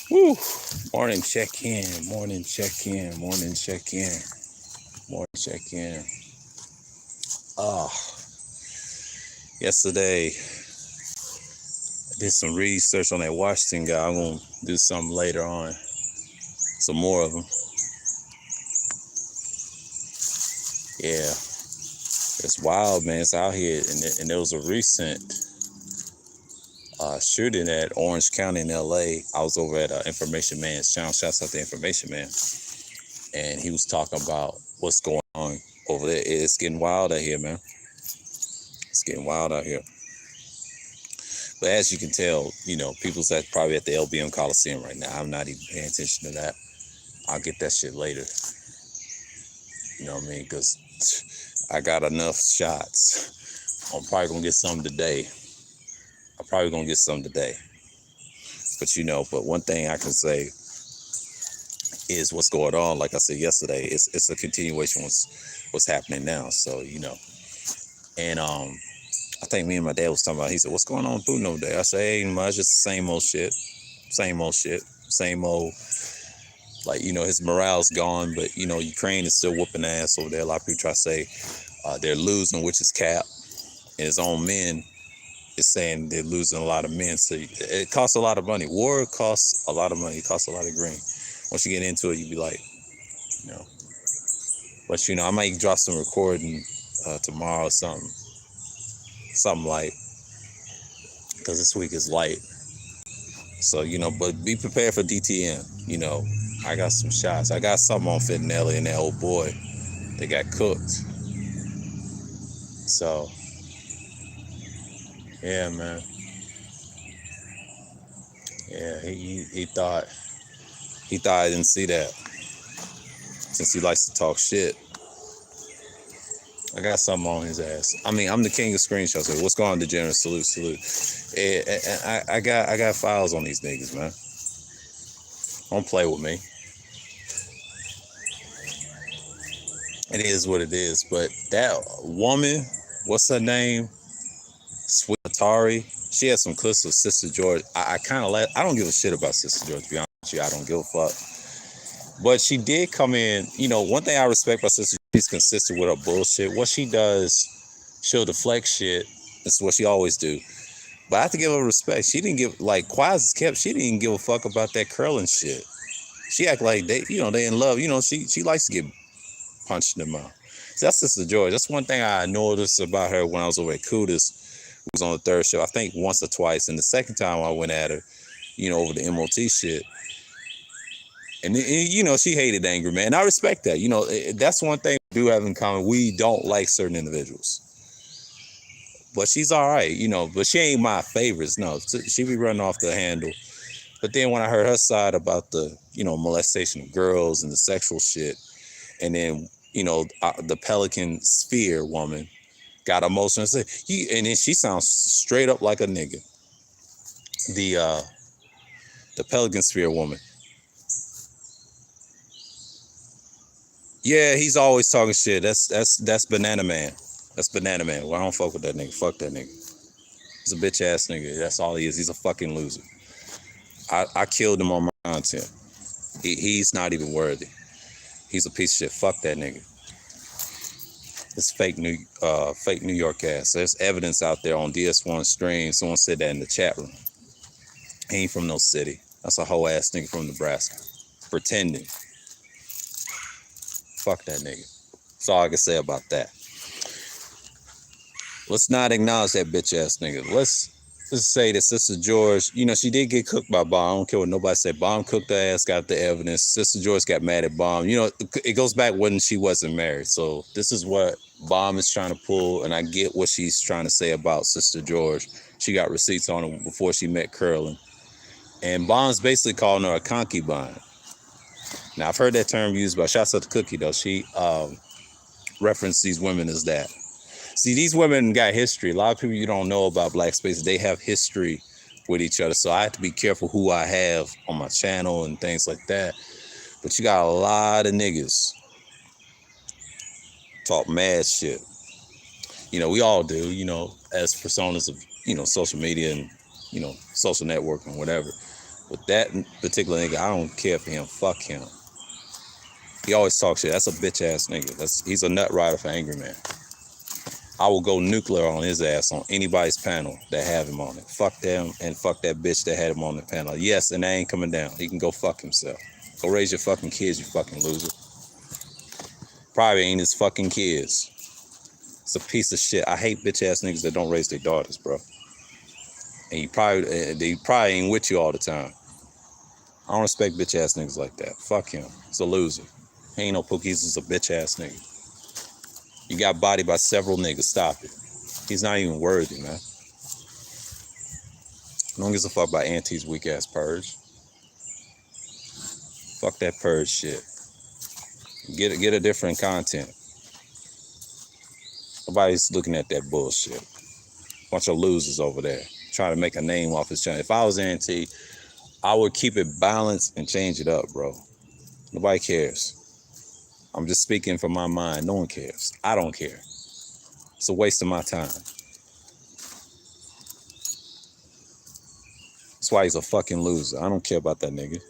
Woo. Morning check-in, morning check-in, morning check-in, morning check-in. Yesterday, I did some research on that Washington guy. I'm going to do something later on. Some more of them. Yeah. It's wild, man. It's out here. And there was a recent shooting at Orange County in LA. I was over at Information Man's channel. Shouts out to Information Man. And he was talking about what's going on over there. It's getting wild out here, man. It's getting wild out here. But as you can tell, people's probably at the LBM Coliseum right now. I'm not even paying attention to that. I'll get that shit later. You know what I mean? Because I got enough shots. I'm probably going to get some today. But but one thing I can say is what's going on. Like I said yesterday, it's a continuation of what's happening now. So, and I think me and my dad was talking about, he said, what's going on with Putin over there? I said, ain't much, just the same old shit. Same old, his morale's gone, but, Ukraine is still whooping ass over there. A lot of people try to say they're losing, which is cap. And his own men is saying they're losing a lot of men. So it costs a lot of money. War costs a lot of money. It costs a lot of green. Once you get into it, you be like, But, I might drop some recording tomorrow or something. Something light. Because this week is light. So, but be prepared for DTM. I got some shots. I got something on Fittinelli and that old boy. They got cooked. So, yeah, man. Yeah, he thought I didn't see that. Since he likes to talk shit. I got something on his ass. I mean, I'm the king of screenshots. So what's going on, degenerate? Salute. And I got files on these niggas, man. Don't play with me. It is what it is. But that woman, what's her name? Sweet Atari. She had some clips of Sister George. I kind of I don't give a shit about Sister George, to be honest with you. I don't give a fuck. But she did come in. One thing I respect about Sister George, she's consistent with her bullshit. What she does, she'll deflect shit. That's what she always do. But I have to give her respect. She didn't give, quiet as kept, she didn't even give a fuck about that curling shit. She act like they in love. She likes to get punched in the mouth. So that's Sister George. That's one thing I noticed about her when I was over at Kudas. Who was on the third show, I think once or twice. And the second time I went at her, over the MOT shit. And she hated Angry Man. And I respect that. That's one thing we do have in common. We don't like certain individuals. But she's all right, but she ain't my favorites. No, she be running off the handle. But then when I heard her side about the, molestation of girls and the sexual shit, and then, the Pelican Sphere woman got emotional and said, and then she sounds straight up like a nigga. The Pelican Sphere woman. Yeah, he's always talking shit. That's Banana Man. That's Banana Man. Well, I don't fuck with that nigga. Fuck that nigga. He's a bitch ass nigga. That's all he is. He's a fucking loser. I killed him on my content. He's not even worthy. He's a piece of shit. Fuck that nigga. It's fake New York ass. There's evidence out there on DS1 stream. Someone said that in the chat room. He ain't from no city. That's a whole ass nigga from Nebraska. Pretending. Fuck that nigga. That's all I can say about that. Let's not acknowledge that bitch ass nigga. Let's say that Sister George, she did get cooked by Bomb. I don't care what nobody said. Bomb cooked her ass, got the evidence. Sister George got mad at Bomb. It goes back when she wasn't married. So this is what Bomb is trying to pull, and I get what she's trying to say about Sister George. She got receipts on her before she met Curlin. And Bomb's basically calling her a concubine. Now, I've heard that term used by Shouts Out to Cookie, though. She referenced these women as that. See, these women got history. A lot of people you don't know about Black Space, they have history with each other. So I have to be careful who I have on my channel and things like that. But you got a lot of niggas talk mad shit. We all do, as personas of, social media and social networking, whatever. But that particular nigga, I don't care for him. Fuck him. He always talks shit. That's a bitch ass nigga. He's a nut rider for angry man. I will go nuclear on his ass on anybody's panel that have him on it. Fuck them and fuck that bitch that had him on the panel. Yes, and that ain't coming down. He can go fuck himself. Go raise your fucking kids, you fucking loser. Probably ain't his fucking kids. It's a piece of shit. I hate bitch ass niggas that don't raise their daughters, bro. And they probably ain't with you all the time. I don't respect bitch ass niggas like that. Fuck him. He's a loser. He ain't no Pookies. He's a bitch ass nigga. You got bodied by several niggas. Stop it. He's not even worthy, man. No one gives a fuck about Auntie's weak ass purge. Fuck that purge shit. Get a different content. Nobody's looking at that bullshit. Bunch of losers over there trying to make a name off his channel. If I was Auntie, I would keep it balanced and change it up, bro. Nobody cares. I'm just speaking from my mind. No one cares. I don't care. It's a waste of my time. That's why he's a fucking loser. I don't care about that nigga.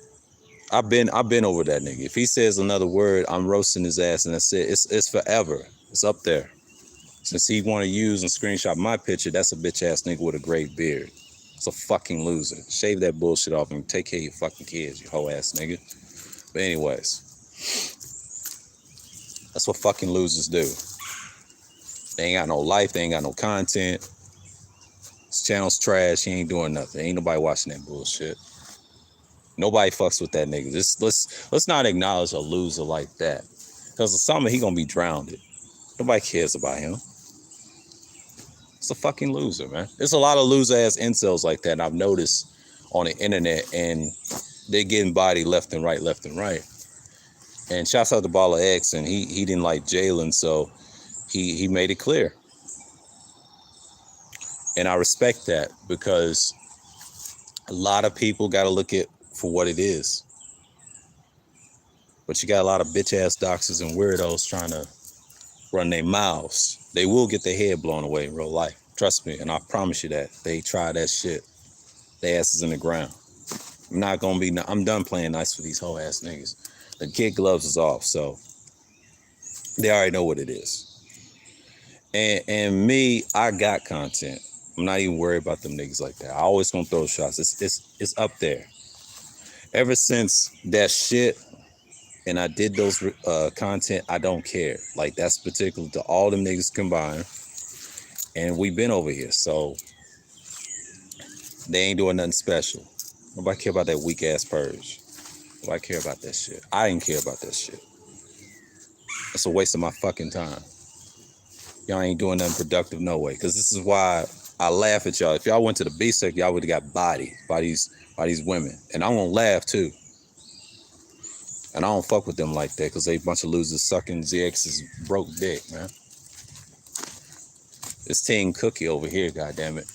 I've been over that nigga. If he says another word, I'm roasting his ass, and that's it. It's forever. It's up there. Since he want to use and screenshot my picture, that's a bitch ass nigga with a great beard. It's a fucking loser. Shave that bullshit off and take care of your fucking kids, you hoe ass nigga. But anyways, that's what fucking losers do. They ain't got no life. They ain't got no content. His channel's trash. He ain't doing nothing. Ain't nobody watching that bullshit. Nobody fucks with that nigga. Let's not acknowledge a loser like that. Because the summer he gonna be drowned. Nobody cares about him. It's a fucking loser, man. There's a lot of loser ass incels like that, and I've noticed on the internet, and they're getting bodied left and right. And shouts out to Baller X, and he didn't like Jalen, so he made it clear. And I respect that, because a lot of people got to look at for what it is. But you got a lot of bitch ass doxers and weirdos trying to run their mouths. They will get their head blown away in real life. Trust me, and I promise you that. They try that shit. Their asses in the ground. I'm done playing nice for these hoe ass niggas. The kid gloves is off, so they already know what it is. And me, I got content. I'm not even worried about them niggas like that. I always gonna throw shots. It's up there. Ever since that shit, and I did those content, I don't care. Like, that's particular to all them niggas combined. And we been over here, so they ain't doing nothing special. Nobody care about that weak ass purge. Nobody care about that shit. I didn't care about that shit. It's a waste of my fucking time. Y'all ain't doing nothing productive no way. Because this is why I laugh at y'all. If y'all went to the B sector, y'all would have got bodied by these women. And I'm gonna laugh too. And I don't fuck with them like that, because they a bunch of losers sucking ZX's broke dick, man. It's Team Cookie over here, goddammit.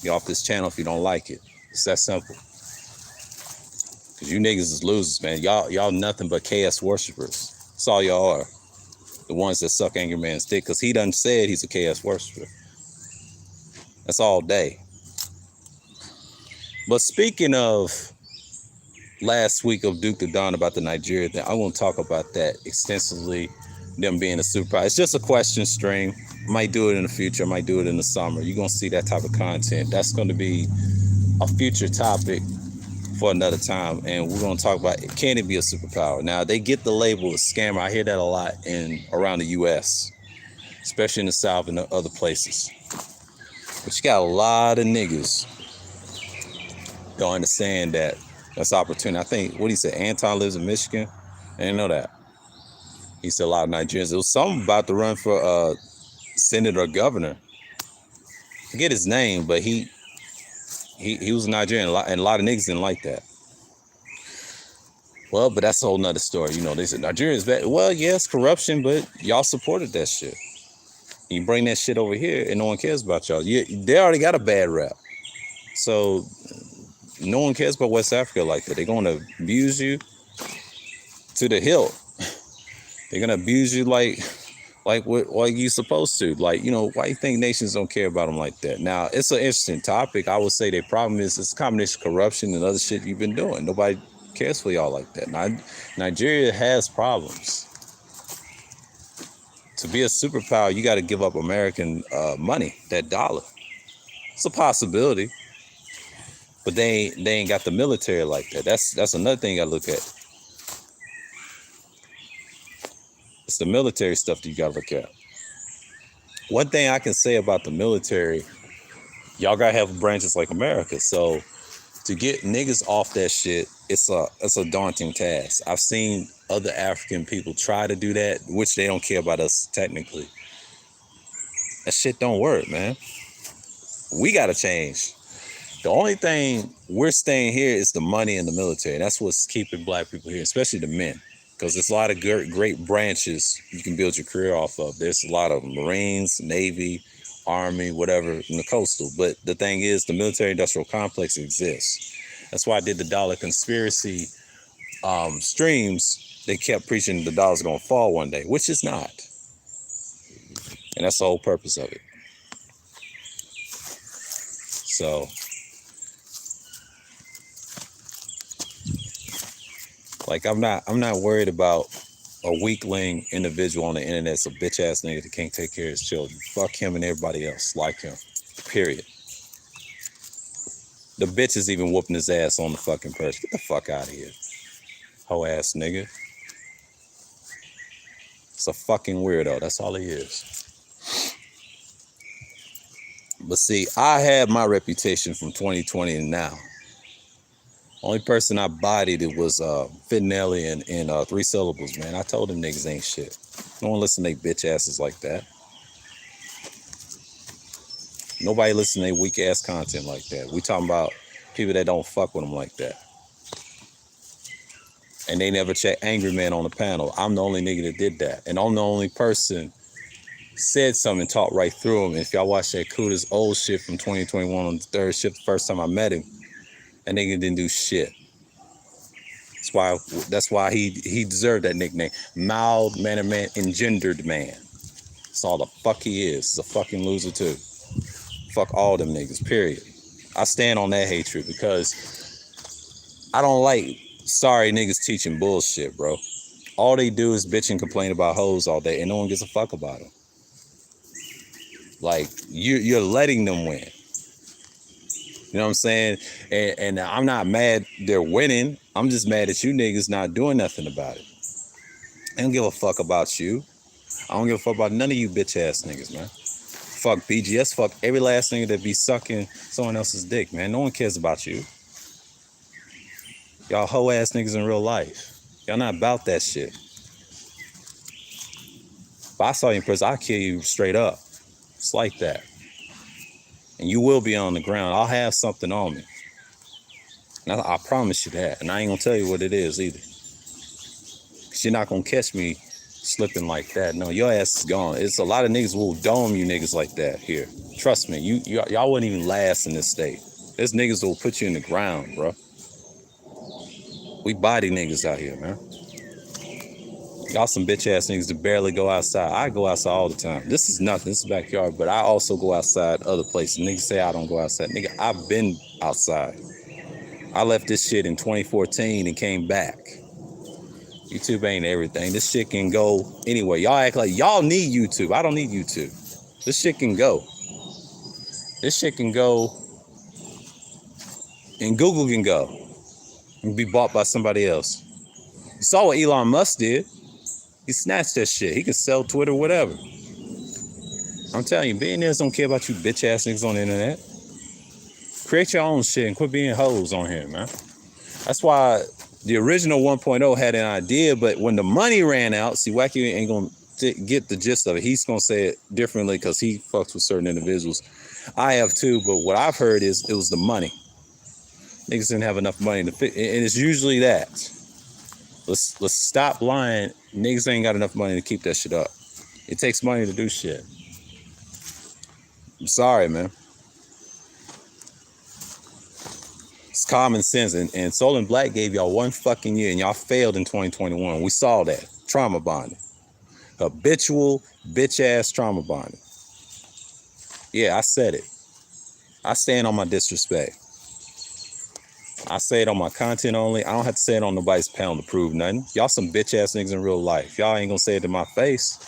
Get off this channel if you don't like it. It's that simple. Because you niggas is losers, man. Y'all nothing but KS worshipers. That's all y'all are. The ones that suck Angry Man's dick, because he done said he's a KS worshiper. That's all day. But speaking of last week of Duke the Don about the Nigeria thing, I won't talk about that extensively, them being a superpower. It's just a question stream. Might do it in the future. Might do it in the summer. You're going to see that type of content. That's going to be a future topic for another time. And we're going to talk about, can it be a superpower? Now, they get the label of scammer. I hear that a lot around the U.S., especially in the South and the other places. But you got a lot of niggas don't understand that that's opportunity. I think, what he said, Anton lives in Michigan. I didn't know that. He said a lot of Nigerians. There was something about to run for senator or governor. I forget his name, but he was a Nigerian, and a lot of niggas didn't like that. Well, but that's a whole nother story. You know, they said Nigeria is bad. Well, yes, corruption, but y'all supported that shit. You bring that shit over here, and no one cares about y'all. They already got a bad rap. So no one cares about West Africa like that. They're going to abuse you to the hilt. They're going to abuse you like Like what? Like you supposed to? Like, you know, why you think nations don't care about them like that? Now, it's an interesting topic. I would say their problem is it's a combination of corruption and other shit you've been doing. Nobody cares for y'all like that. Now, Nigeria has problems. To be a superpower, you got to give up American money, that dollar. It's a possibility, but they ain't got the military like that. That's another thing I look at. It's the military stuff that you got to look at. One thing I can say about the military, y'all gotta have branches like America. So to get niggas off that shit, it's a daunting task. I've seen other African people try to do that, which they don't care about us technically. That shit don't work, man. We gotta change. The only thing we're staying here is the money in the military. That's what's keeping black people here, especially the men. Because there's a lot of great branches you can build your career off of. There's a lot of Marines, Navy, Army, whatever, in the coastal. But the thing is, the military-industrial complex exists. That's why I did the dollar conspiracy streams. They kept preaching the dollar's going to fall one day, which is not. And that's the whole purpose of it. So, like, I'm not worried about a weakling individual on the internet. It's a bitch ass nigga that can't take care of his children. Fuck him and everybody else like him. Period. The bitch is even whooping his ass on the fucking purse. Get the fuck out of here. Hoe ass nigga. It's a fucking weirdo. That's all he is. But see, I had my reputation from 2020 and now. Only person I bodied it was Fitnelli and 3 Syllables, man. I told them niggas ain't shit. No one listen to they bitch asses like that. Nobody listen to they weak ass content like that. We talking about people that don't fuck with them like that. And they never check Angry Man on the panel. I'm the only nigga that did that. And I'm the only person said something and talked right through him. If y'all watch that Kuda's old shit from 2021 on the third shift, the first time I met him, that nigga didn't do shit. That's why he deserved that nickname. Mild mannered man, engendered man. That's all the fuck he is. He's a fucking loser too. Fuck all them niggas, period. I stand on that hatred because I don't like sorry niggas teaching bullshit, bro. All they do is bitch and complain about hoes all day and no one gives a fuck about them. Like, you're letting them win. You know what I'm saying? And I'm not mad they're winning. I'm just mad at you niggas not doing nothing about it. I don't give a fuck about you. I don't give a fuck about none of you bitch ass niggas, man. Fuck BGS, fuck every last nigga that be sucking someone else's dick, man. No one cares about you. Y'all hoe ass niggas in real life. Y'all not about that shit. If I saw you in prison, I'll kill you straight up. It's like that. And you will be on the ground. I'll have something on me. And I promise you that. And I ain't gonna tell you what it is either. Cause you're not gonna catch me slipping like that. No, your ass is gone. It's a lot of niggas who will dome you niggas like that here. Trust me, y'all wouldn't even last in this state. There's niggas who will put you in the ground, bro. We body niggas out here, man. Y'all some bitch ass niggas that barely go outside. I go outside all the time. This is nothing. This is backyard, but I also go outside other places. Niggas say I don't go outside. Nigga, I've been outside. I left this shit in 2014 and came back. YouTube ain't everything. This shit can go anywhere. Y'all act like y'all need YouTube. I don't need YouTube. This shit can go. This shit can go. And Google can go. And be bought by somebody else. You saw what Elon Musk did. He snatched that shit. He can sell Twitter, whatever. I'm telling you, billionaires don't care about you bitch ass niggas on the internet. Create your own shit and quit being hoes on here, man. That's why the original 1.0 had an idea, but when the money ran out, see, Wacky ain't gonna get the gist of it. He's gonna say it differently because he fucks with certain individuals. I have too, but what I've heard is it was the money. Niggas didn't have enough money to fit, and it's usually that. Let's stop lying. Niggas ain't got enough money to keep that shit up. It takes money to do shit. I'm sorry, man. It's common sense. And Soul and Black gave y'all one fucking year and y'all failed in 2021. We saw that. Trauma bonding. Habitual bitch ass trauma bonding. Yeah, I said it. I stand on my disrespect. I say it on my content only. I don't have to say it on nobody's panel to prove nothing. Y'all some bitch ass niggas in real life. Y'all ain't gonna say it to my face.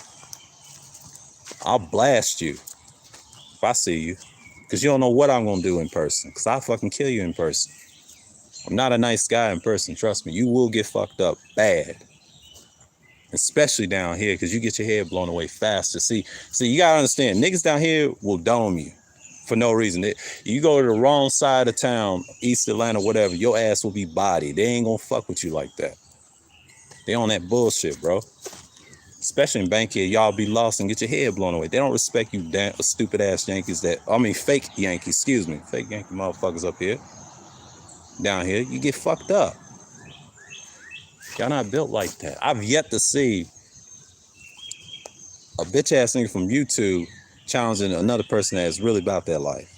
I'll blast you if I see you. Because you don't know what I'm gonna do in person. Because I'll fucking kill you in person. I'm not a nice guy in person, trust me. You will get fucked up bad. Especially down here, because you get your head blown away faster. See, you gotta understand, niggas down here will dome you for no reason. You go to the wrong side of town, East Atlanta, whatever, your ass will be bodied. They ain't gonna fuck with you like that. They on that bullshit, bro. Especially in Bankhead, y'all be lost and get your head blown away. They don't respect you stupid ass Yankees fake Yankees, excuse me. Fake Yankee motherfuckers up here. Down here, you get fucked up. Y'all not built like that. I've yet to see a bitch ass nigga from YouTube challenging another person that's really about their life.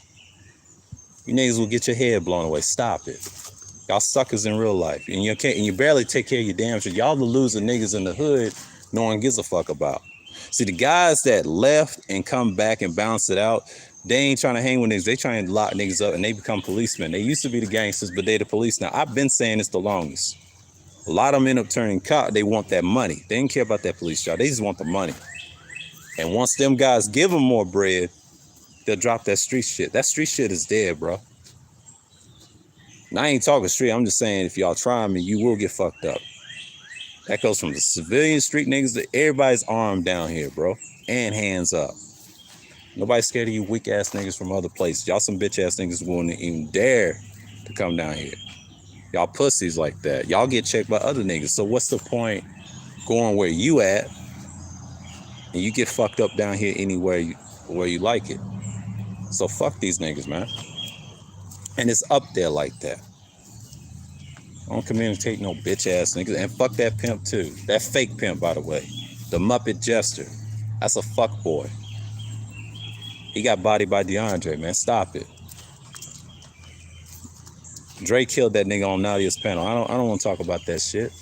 You niggas will get your head blown away. Stop it. Y'all suckers in real life. And you barely take care of your damn shit. Y'all the loser niggas in the hood no one gives a fuck about. See, the guys that left and come back and bounce it out, they ain't trying to hang with niggas. They trying to lock niggas up and they become policemen. They used to be the gangsters, but they the police now. I've been saying this the longest. A lot of them end up turning cop. They want that money. They didn't care about that police job. They just want the money. And once them guys give them more bread, they'll drop that street shit. That street shit is dead, bro. And I ain't talking street. I'm just saying, if y'all try me, you will get fucked up. That goes from the civilian street niggas to everybody's armed down here, bro. And hands up. Nobody's scared of you weak ass niggas from other places. Y'all some bitch ass niggas wouldn't even dare to come down here. Y'all pussies like that. Y'all get checked by other niggas. So what's the point going where you at and you get fucked up down here anywhere where you like it? So fuck these niggas, man. And it's up there like that. I don't communicate no bitch ass niggas. And fuck that pimp too. That fake pimp, by the way. The Muppet Jester. That's a fuck boy. He got bodied by DeAndre, man. Stop it. Dre killed that nigga on Nadia's panel. I don't want to talk about that shit.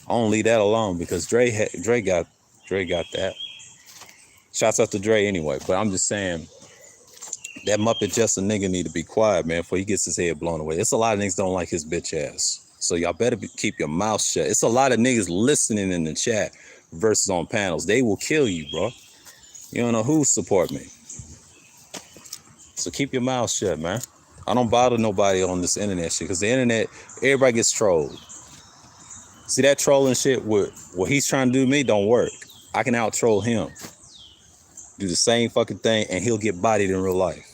I don't leave that alone because Dre got that. Shouts out to Dre anyway. But I'm just saying, that Muppet Jester nigga need to be quiet, man, before he gets his head blown away. It's a lot of niggas don't like his bitch ass. So y'all better keep your mouth shut. It's a lot of niggas listening in the chat versus on panels. They will kill you, bro. You don't know who support me. So keep your mouth shut, man. I don't bother nobody on this internet shit because the internet, everybody gets trolled. See that trolling shit, what he's trying to do to me don't work. I can out troll him. Do the same fucking thing and he'll get bodied in real life.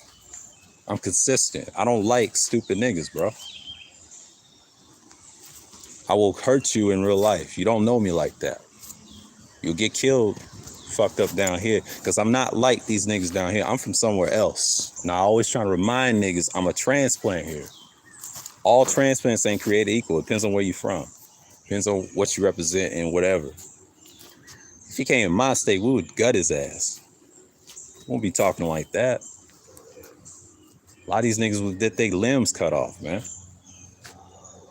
I'm consistent. I don't like stupid niggas, bro. I will hurt you in real life. You don't know me like that. You'll get killed fucked up down here because I'm not like these niggas down here. I'm from somewhere else. Now, I always trying to remind niggas I'm a transplant here. All transplants ain't created equal. It depends on where you from. Depends on what you represent and whatever. If he came in my state, we would gut his ass. Won't be talking like that. A lot of these niggas would get their limbs cut off, man.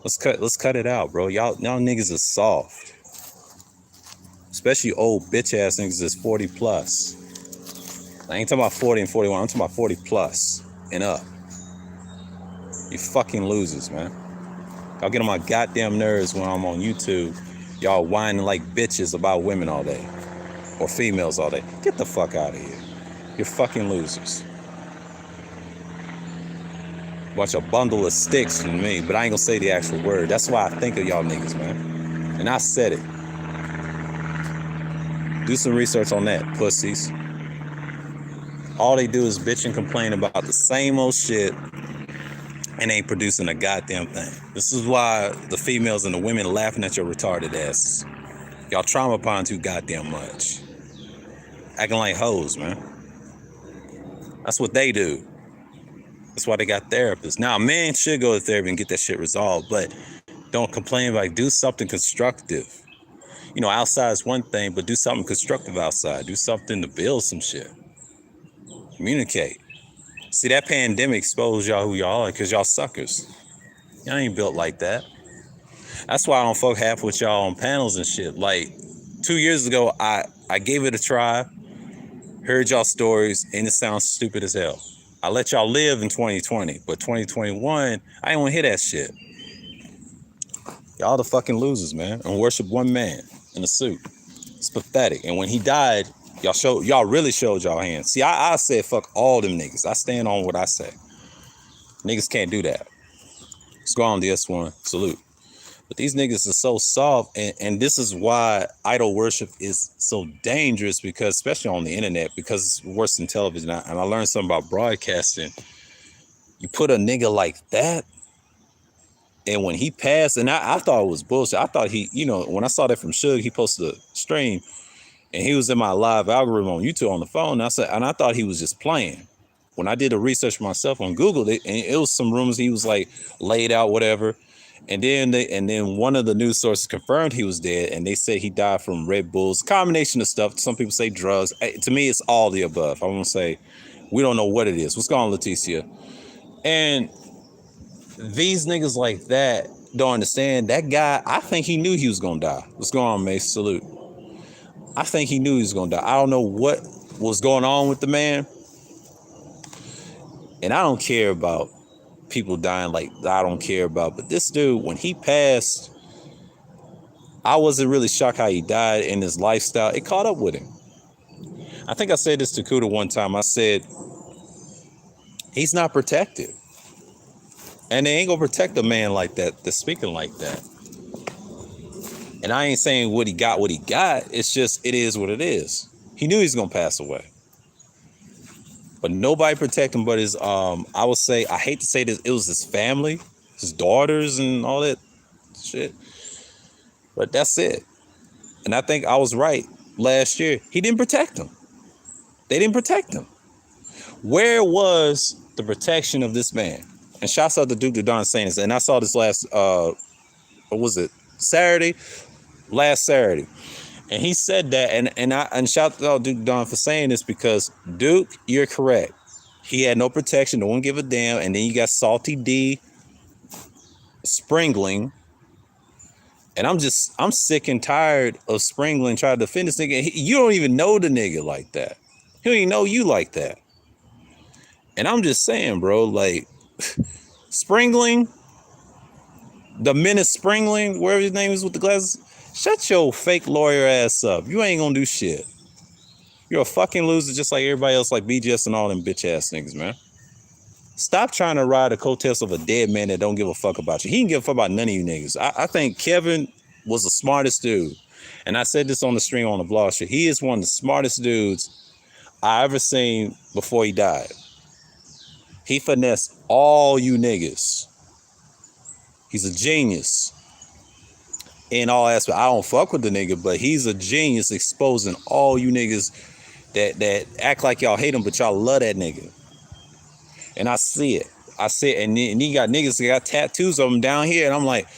Let's cut it out, bro. Y'all niggas are soft. Especially old bitch ass niggas that's 40 plus. I ain't talking about 40 and 41. I'm talking about 40 plus and up. You fucking losers, man. Y'all get on my goddamn nerves when I'm on YouTube. Y'all whining like bitches about women all day. Or females all day. Get the fuck out of here. You're fucking losers. Bunch of bundle of sticks from me, but I ain't gonna say the actual word. That's why I think of y'all niggas, man. And I said it. Do some research on that, pussies. All they do is bitch and complain about the same old shit and ain't producing a goddamn thing. This is why the females and the women laughing at your retarded asses. Y'all trauma bond too goddamn much. Acting like hoes, man. That's what they do. That's why they got therapists. Now, a man should go to therapy and get that shit resolved, but don't complain, like, do something constructive. You know, outside is one thing, but do something constructive outside. Do something to build some shit. Communicate. See, that pandemic exposed y'all who y'all are because y'all suckers. Y'all ain't built like that. That's why I don't fuck half with y'all on panels and shit. Like 2 years ago, I gave it a try, heard y'all stories, and it sounds stupid as hell. I let y'all live in 2020, but 2021, I ain't want to hear that shit. Y'all the fucking losers, man, and worship one man in a suit. It's pathetic. And when he died, y'all really showed y'all hands. See, I said fuck all them niggas. I stand on what I say. Niggas can't do that. Let's go on the S1. Salute. But these niggas are so soft, and this is why idol worship is so dangerous, because especially on the internet, because it's worse than television. And I learned something about broadcasting. You put a nigga like that, and when he passed, and I thought it was bullshit. I thought when I saw that from Suge, he posted a stream, and he was in my live algorithm on YouTube on the phone. And I thought he was just playing. When I did the research myself on Google, and it was some rumors he was like laid out, whatever. And then one of the news sources confirmed he was dead, and they said he died from Red Bulls, combination of stuff. Some people say drugs. To me, it's all the above. I won't say we don't know what it is. What's going on, Leticia? And these niggas like that don't understand. That guy, I think he knew he was gonna die. What's going on, Mace? Salute. I think he knew he was gonna die. I don't know what was going on with the man, and I don't care about people dying like I don't care about. But this dude, when he passed, I wasn't really shocked how he died, and his lifestyle, it caught up with him. I think I said this to Kuda one time. I said, he's not protected. And they ain't gonna protect a man like that, that's speaking like that. And I ain't saying what he got. It's just, it is what it is. He knew he was gonna pass away. But nobody protect him but his, I would say, I hate to say this, it was his family, his daughters and all that shit. But that's it. And I think I was right last year. He didn't protect him. They didn't protect him. Where was the protection of this man? And shouts out to Duke the Don saying this. And I saw this last, what was it? Last Saturday. And he said that, and shout out Duke Don for saying this, because Duke, you're correct. He had no protection, no one give a damn. And then you got Salty D Springling. And I'm sick and tired of Springling trying to defend this nigga. You don't even know the nigga like that. He don't even know you like that. And I'm just saying, bro, like, Springling, the Menace Springling, wherever his name is with the glasses, shut your fake lawyer ass up. You ain't gonna do shit. You're a fucking loser just like everybody else, like BGS and all them bitch ass niggas, man. Stop trying to ride the coattails of a dead man that don't give a fuck about you. He didn't give a fuck about none of you niggas. I think Kevin was the smartest dude. And I said this on the stream on the vlog shit. He is one of the smartest dudes I ever seen before he died. He finessed all you niggas. He's a genius in all aspects. I don't fuck with the nigga, but he's a genius exposing all you niggas that act like y'all hate him, but y'all love that nigga. And I see it. And he got niggas that got tattoos of him down here, and I'm like,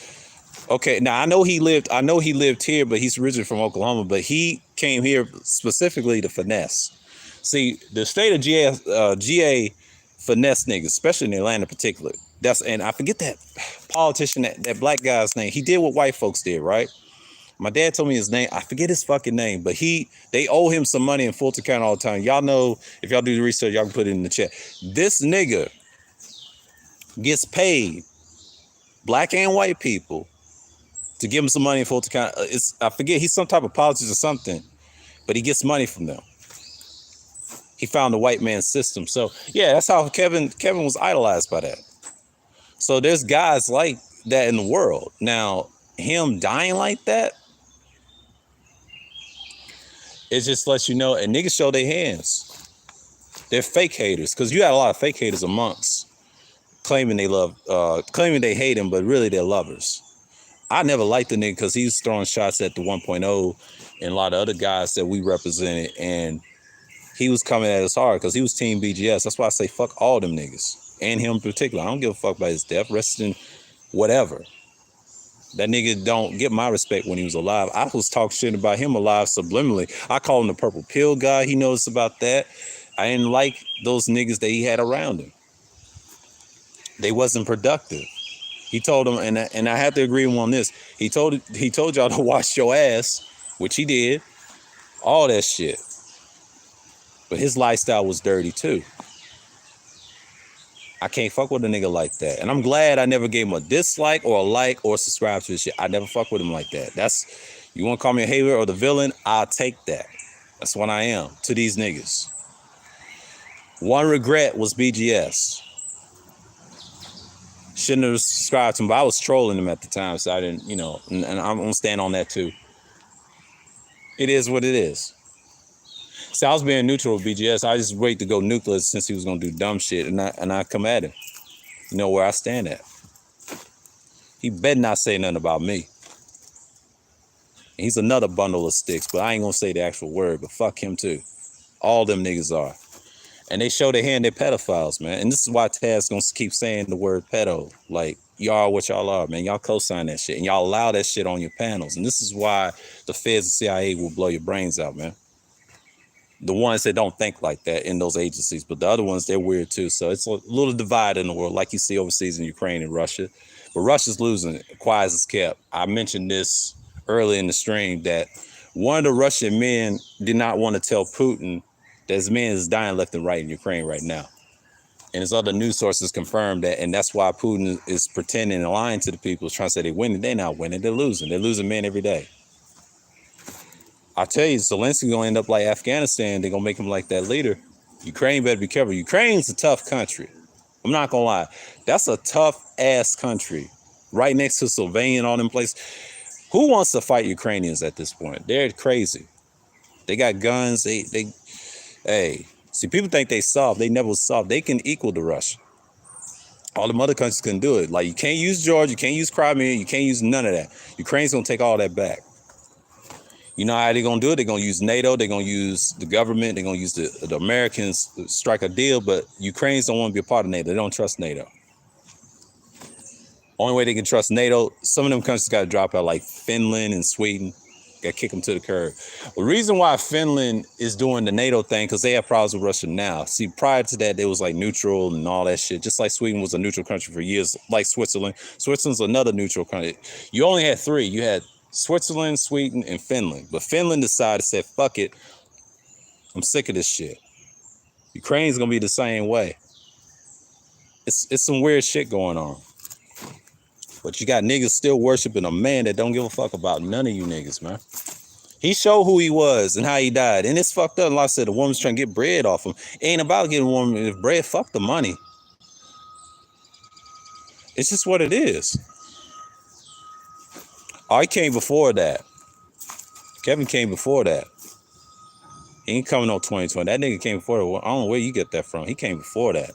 okay, now I know he lived here, but he's originally from Oklahoma, but he came here specifically to finesse. See, the state of GA finesse niggas, especially in Atlanta in particular. And I forget that politician, that black guy's name. He did what white folks did, right? My dad told me his name. I forget his fucking name, but they owe him some money in Fulton County all the time. Y'all know, if y'all do the research, y'all can put it in the chat. This nigga gets paid, black and white people, to give him some money in Fulton County. I forget, he's some type of politician or something, but he gets money from them. He found the white man's system. So yeah, that's how Kevin was idolized by that. So there's guys like that in the world. Now, him dying like that, it just lets you know, and niggas show their hands. They're fake haters, because you got a lot of fake haters amongst claiming they hate him, but really they're lovers. I never liked the nigga because he was throwing shots at the 1.0 and a lot of other guys that we represented, and he was coming at us hard because he was Team BGS. That's why I say fuck all them niggas, and him in particular. I don't give a fuck about his death, rest in whatever. That nigga don't get my respect when he was alive. I was talking shit about him alive subliminally. I call him the purple pill guy. He knows about that. I didn't like those niggas that he had around him. They wasn't productive. He told them, and I have to agree with him on this. He told y'all to wash your ass, which he did, all that shit. But his lifestyle was dirty too. I can't fuck with a nigga like that. And I'm glad I never gave him a dislike or a like or subscribe to his shit. I never fuck with him like that. You want to call me a hater or the villain? I'll take that. That's what I am to these niggas. One regret was BGS. Shouldn't have subscribed to him, but I was trolling him at the time, so I didn't, and I'm going to stand on that too. It is what it is. See, I was being neutral with BGS. I just wait to go nuclear since he was going to do dumb shit, and I come at him. You know where I stand at. He better not say nothing about me. He's another bundle of sticks, but I ain't going to say the actual word, but fuck him too. All them niggas are. And they show their hand, they're pedophiles, man. And this is why Taz going to keep saying the word pedo. Like, y'all are what y'all are, man. Y'all co-sign that shit, and y'all allow that shit on your panels. And this is why the feds and CIA will blow your brains out, man. The ones that don't think like that in those agencies, but the other ones, they're weird too. So it's a little divide in the world, like you see overseas in Ukraine and Russia. But Russia's losing, quiet as kept. I mentioned this early in the stream that one of the Russian men did not want to tell Putin that his man is dying left and right in Ukraine right now. And his other news sources confirmed that, and that's why Putin is pretending and lying to the people, trying to say they're winning. They're not winning, they're losing. They're losing men every day. I tell you, Zelensky gonna end up like Afghanistan. They're gonna make him like that leader. Ukraine better be careful. Ukraine's a tough country. I'm not gonna lie. That's a tough ass country. Right next to Slovenia and all them places. Who wants to fight Ukrainians at this point? They're crazy. They got guns. Hey, see, people think they soft. They never soft. They can equal to Russia. All the other countries can do it. Like, you can't use Georgia, you can't use Crimea, you can't use none of that. Ukraine's gonna take all that back. You know how they're going to do it? They're going to use NATO. They're going to use the government. They're going to use the Americans to strike a deal. But Ukrainians don't want to be a part of NATO. They don't trust NATO. Only way they can trust NATO, some of them countries got to drop out, like Finland and Sweden. Got to kick them to the curb. The reason why Finland is doing the NATO thing, because they have problems with Russia now. See, prior to that, they was like neutral and all that shit. Just like Sweden was a neutral country for years, like Switzerland. Switzerland's another neutral country. You only had three. You had Switzerland, Sweden, and Finland. But Finland decided, said, fuck it. I'm sick of this shit. Ukraine's going to be the same way. It's some weird shit going on. But you got niggas still worshiping a man that don't give a fuck about none of you niggas, man. He showed who he was and how he died. And it's fucked up. And like I said, the woman's trying to get bread off him. It ain't about getting a woman bread. Fuck the money. It's just what it is. Oh, he came before that. Kevin came before that. He ain't coming on 2020. That nigga came before that. I don't know where you get that from. He came before that.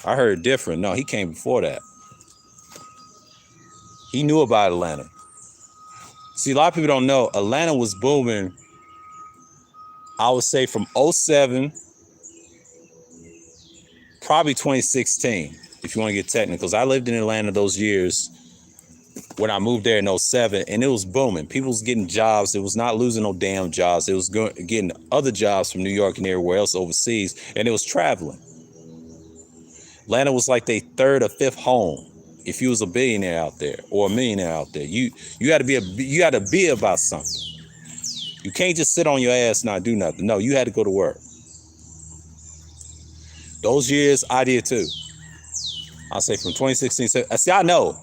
I heard different. No, he came before that. He knew about Atlanta. See, a lot of people don't know. Atlanta was booming, I would say, from 07, probably 2016, if you want to get technical. I lived in Atlanta those years when I moved there in 07, and it was booming. People was getting jobs. It was not losing no damn jobs. It was getting other jobs from New York and everywhere else overseas, and it was traveling. Atlanta was like their third or fifth home. If you was a billionaire out there or a millionaire out there, you got to be about something. You can't just sit on your ass and not do nothing. No, you had to go to work. Those years, I did too. I'll say from 2016. See, I know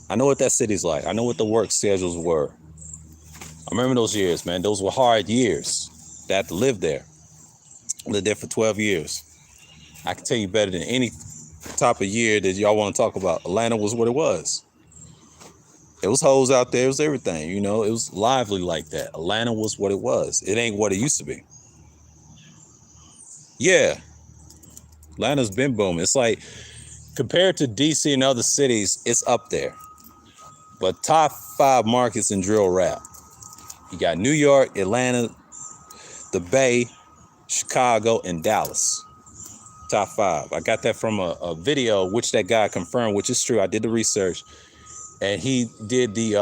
what that city's like. I know what the work schedules were. I remember those years, man. Those were hard years. I had to live there. I lived there for 12 years. I can tell you better than any type of year that y'all want to talk about. Atlanta was what it was. It was hoes out there. It was everything, you know. It was lively like that. Atlanta was what it was. It ain't what it used to be. Yeah. Atlanta's been booming. It's like, compared to DC and other cities, it's up there. But top 5 markets in drill rap. You got New York, Atlanta, the Bay, Chicago, and Dallas. Top 5. I got that from a video, which that guy confirmed, which is true. I did the research. And he did the,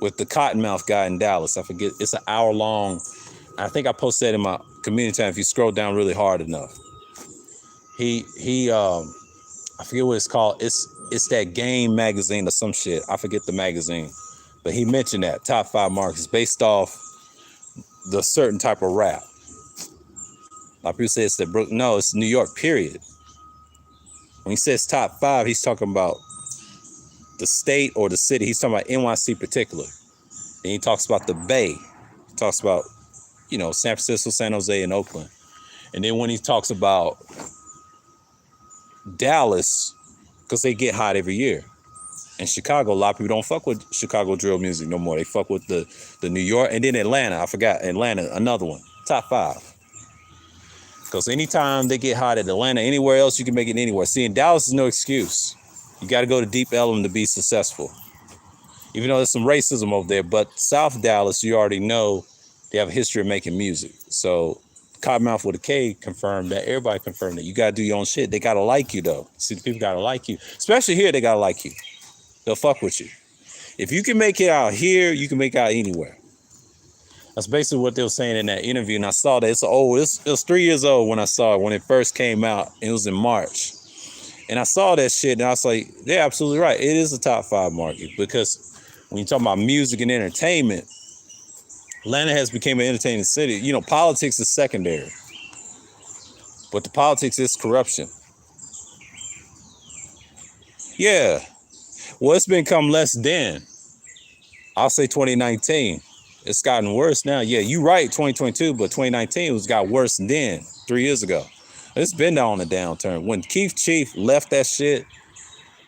with the Cottonmouth guy in Dallas. I forget, it's an hour long. I think I posted that in my community tab if you scroll down really hard enough. He I forget what it's called. It's that game magazine or some shit. I forget the magazine. But he mentioned that top 5 markets based off the certain type of rap. Like people say it's the Brook. No, it's New York, period. When he says top 5, he's talking about the state or the city. He's talking about NYC particular. And he talks about the Bay. He talks about, San Francisco, San Jose, and Oakland. And then when he talks about Dallas, because they get hot every year. And Chicago, a lot of people don't fuck with Chicago drill music no more. They fuck with the New York. And then Atlanta, I forgot. Atlanta, another one. Top 5. Because anytime they get hot at Atlanta, anywhere else, you can make it anywhere. See, in Dallas is no excuse. You got to go to Deep Ellum to be successful. Even though there's some racism over there. But South Dallas, you already know they have a history of making music. So Cottonmouth with a K confirmed that. Everybody confirmed that. You got to do your own shit. They got to like you, though. See, the people got to like you. Especially here, they got to like you. They'll fuck with you. If you can make it out here, you can make it out anywhere. That's basically what they were saying in that interview. And I saw that. It was 3 years old when I saw it, when it first came out. It was in March. And I saw that shit, and I was like, they're absolutely right. It is a top 5 market. Because when you talk about music and entertainment, Atlanta has become an entertaining city. Politics is secondary. But the politics is corruption. Yeah. Well, it's become less than. I'll say 2019. It's gotten worse now. Yeah, you right, 2022, but 2019 got worse than 3 years ago. It's been on a downturn. When Keith Chief left that shit,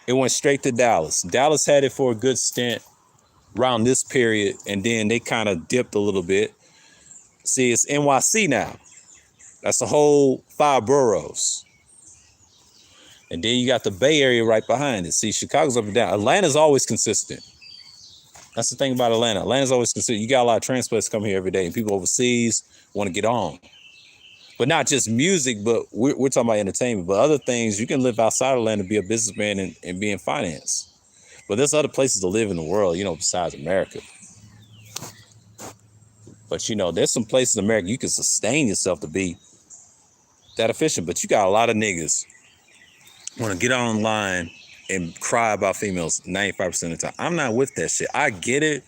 it went straight to Dallas. Dallas had it for a good stint around this period, and then they kind of dipped a little bit. See, it's NYC now. That's the whole 5 boroughs. And then you got the Bay Area right behind it. See, Chicago's up and down. Atlanta's always consistent. That's the thing about Atlanta. Atlanta's always consistent. You got a lot of transplants come here every day, and people overseas want to get on. But not just music, but we're talking about entertainment. But other things, you can live outside Atlanta, be a businessman, and be in finance. But there's other places to live in the world, besides America. But, there's some places in America you can sustain yourself to be that efficient. But you got a lot of niggas want to get online and cry about females 95% of the time. I'm not with that shit. I get it.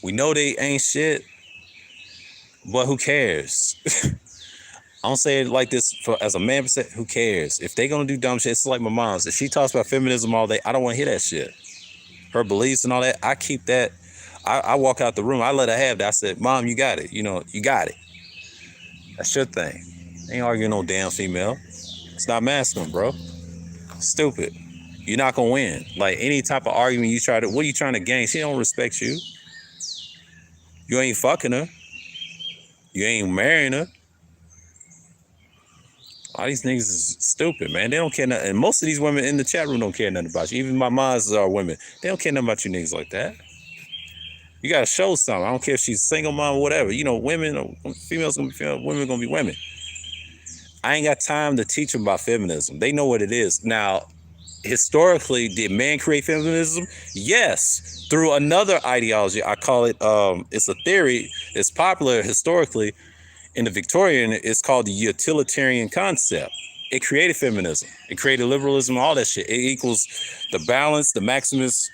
We know they ain't shit. But who cares? I don't say it like this as a man, who cares? If they gonna do dumb shit, it's like my mom. If she talks about feminism all day, I don't want to hear that shit. Her beliefs and all that, I keep that. I walk out the room, I let her have that. I said, Mom, you got it. You got it. That's your thing. Ain't arguing no damn female. It's not masculine, bro. Stupid. You're not gonna win. Like any type of argument you try to, what are you trying to gain? She don't respect you. You ain't fucking her. You ain't marrying her. All these niggas is stupid, man. They don't care nothing. And most of these women in the chat room don't care nothing about you. Even my moms are women. They don't care nothing about you niggas like that. You gotta show something. I don't care if she's single mom or whatever. Women or females gonna be female, women gonna be women. I ain't got time to teach them about feminism. They know what it is. Now, historically, did man create feminism? Yes, through another ideology. I call it, it's a theory. It's popular historically. In the Victorian, it's called the utilitarian concept. It created feminism. It created liberalism, all that shit. It equals the balance, the maximus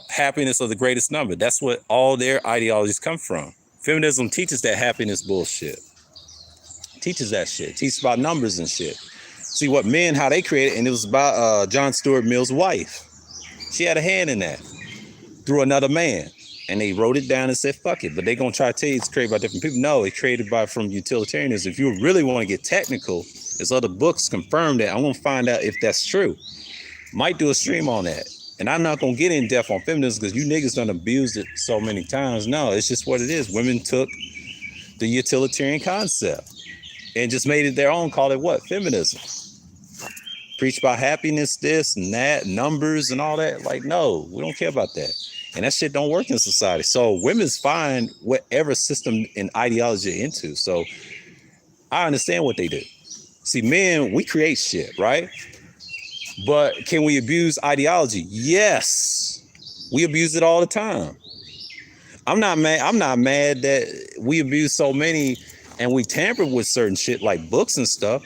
happiness of the greatest number. That's what all their ideologies come from. Feminism teaches that happiness bullshit. Teaches that shit. Teaches about numbers and shit. See what men, how they created, and it was about John Stuart Mill's wife. She had a hand in that through another man. And they wrote it down and said, fuck it. But they going to try to tell you it's created by different people. No, it's created from utilitarianism. If you really want to get technical, there's other books confirm that. I'm going to find out if that's true. Might do a stream on that. And I'm not going to get in depth on feminism because you niggas done abused it so many times. No, it's just what it is. Women took the utilitarian concept and just made it their own. Called it what? Feminism. Preach about happiness, this and that, numbers and all that. Like, no, we don't care about that. And that shit don't work in society. So women's find whatever system and ideology they're into. So I understand what they do. See, men, we create shit, right? But can we abuse ideology? Yes. We abuse it all the time. I'm not mad that we abuse so many and we tampered with certain shit like books and stuff.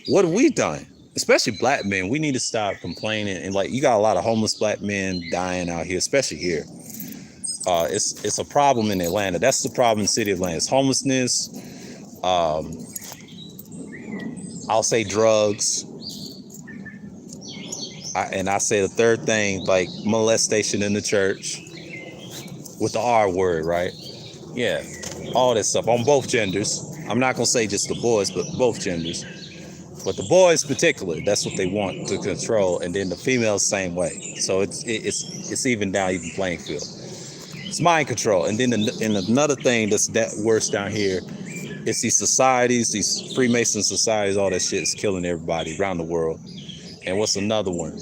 What have we done? especially black men, we need to stop complaining. And like, you got a lot of homeless black men dying out here, especially here. It's a problem in Atlanta. That's the problem in the city of Atlanta. It's homelessness. Um, I'll say drugs. And I say the third thing, like molestation in the church with the R word, right? Yeah, all that stuff on both genders. I'm not gonna say just the boys, but both genders. But the boys, particular, that's what they want to control, and then the females, same way. So it's even down, even playing field. It's mind control, and then another thing that's that worse down here, it's these societies, these Freemason societies, all that shit is killing everybody around the world. And what's another one?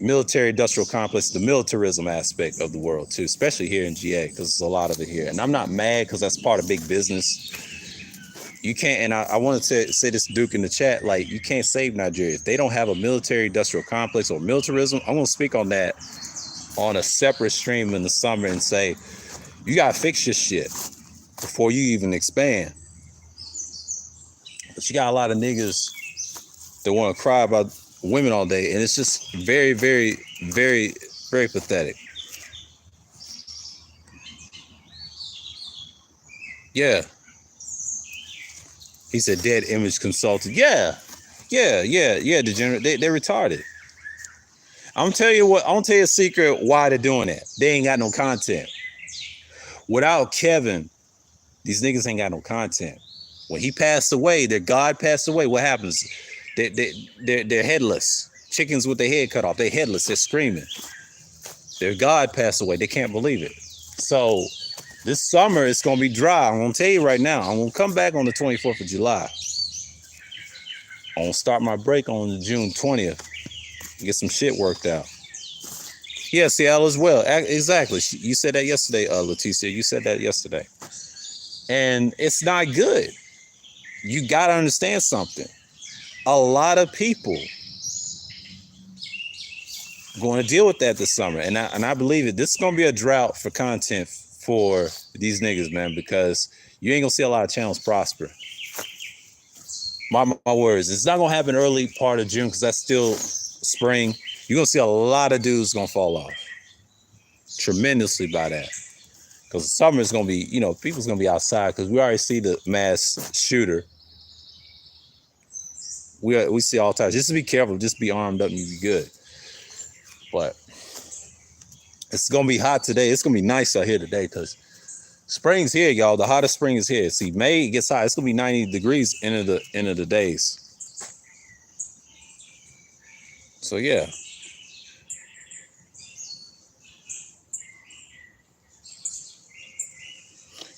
Military industrial complex, the militarism aspect of the world too, especially here in GA, because there's a lot of it here. And I'm not mad because that's part of big business. You can't, and I wanted to say this to Duke in the chat, like, you can't save Nigeria. If they don't have a military industrial complex or militarism, I'm going to speak on that on a separate stream in the summer and say, you got to fix your shit before you even expand. But you got a lot of niggas that want to cry about women all day, and it's just very, very, very, very pathetic. Yeah. He said dead image consultant. Yeah, degenerate. They're retarded. I'm gonna tell you what, I'm gonna tell you a secret why they're doing that. They ain't got no content. Without Kevin, these niggas ain't got no content. When he passed away, their God passed away, what happens? They're headless. Chickens with their head cut off. They're headless. They're screaming. Their God passed away. They can't believe it. So this summer it's gonna be dry. I'm gonna tell you right now. I'm gonna come back on the 24th of July. I'm gonna start my break on June 20th. Get some shit worked out. Yeah, Seattle as well. Exactly. You said that yesterday, Leticia. You said that yesterday. And it's not good. You gotta understand something. A lot of people going to deal with that this summer, and I believe it. This is gonna be a drought for content for these niggas, man, because you ain't gonna see a lot of channels prosper. My words. It's not gonna happen early part of June because that's still spring. You're gonna see a lot of dudes gonna fall off tremendously by that, because the summer is gonna be, people's gonna be outside, because we already see the mass shooter. We see all types. Just be careful. Just be armed up and you be good. But it's gonna be hot today. It's gonna be nice out here today because spring's here, y'all. The hottest spring is here. See, May gets hot. It's gonna be 90 degrees end of the days. So yeah.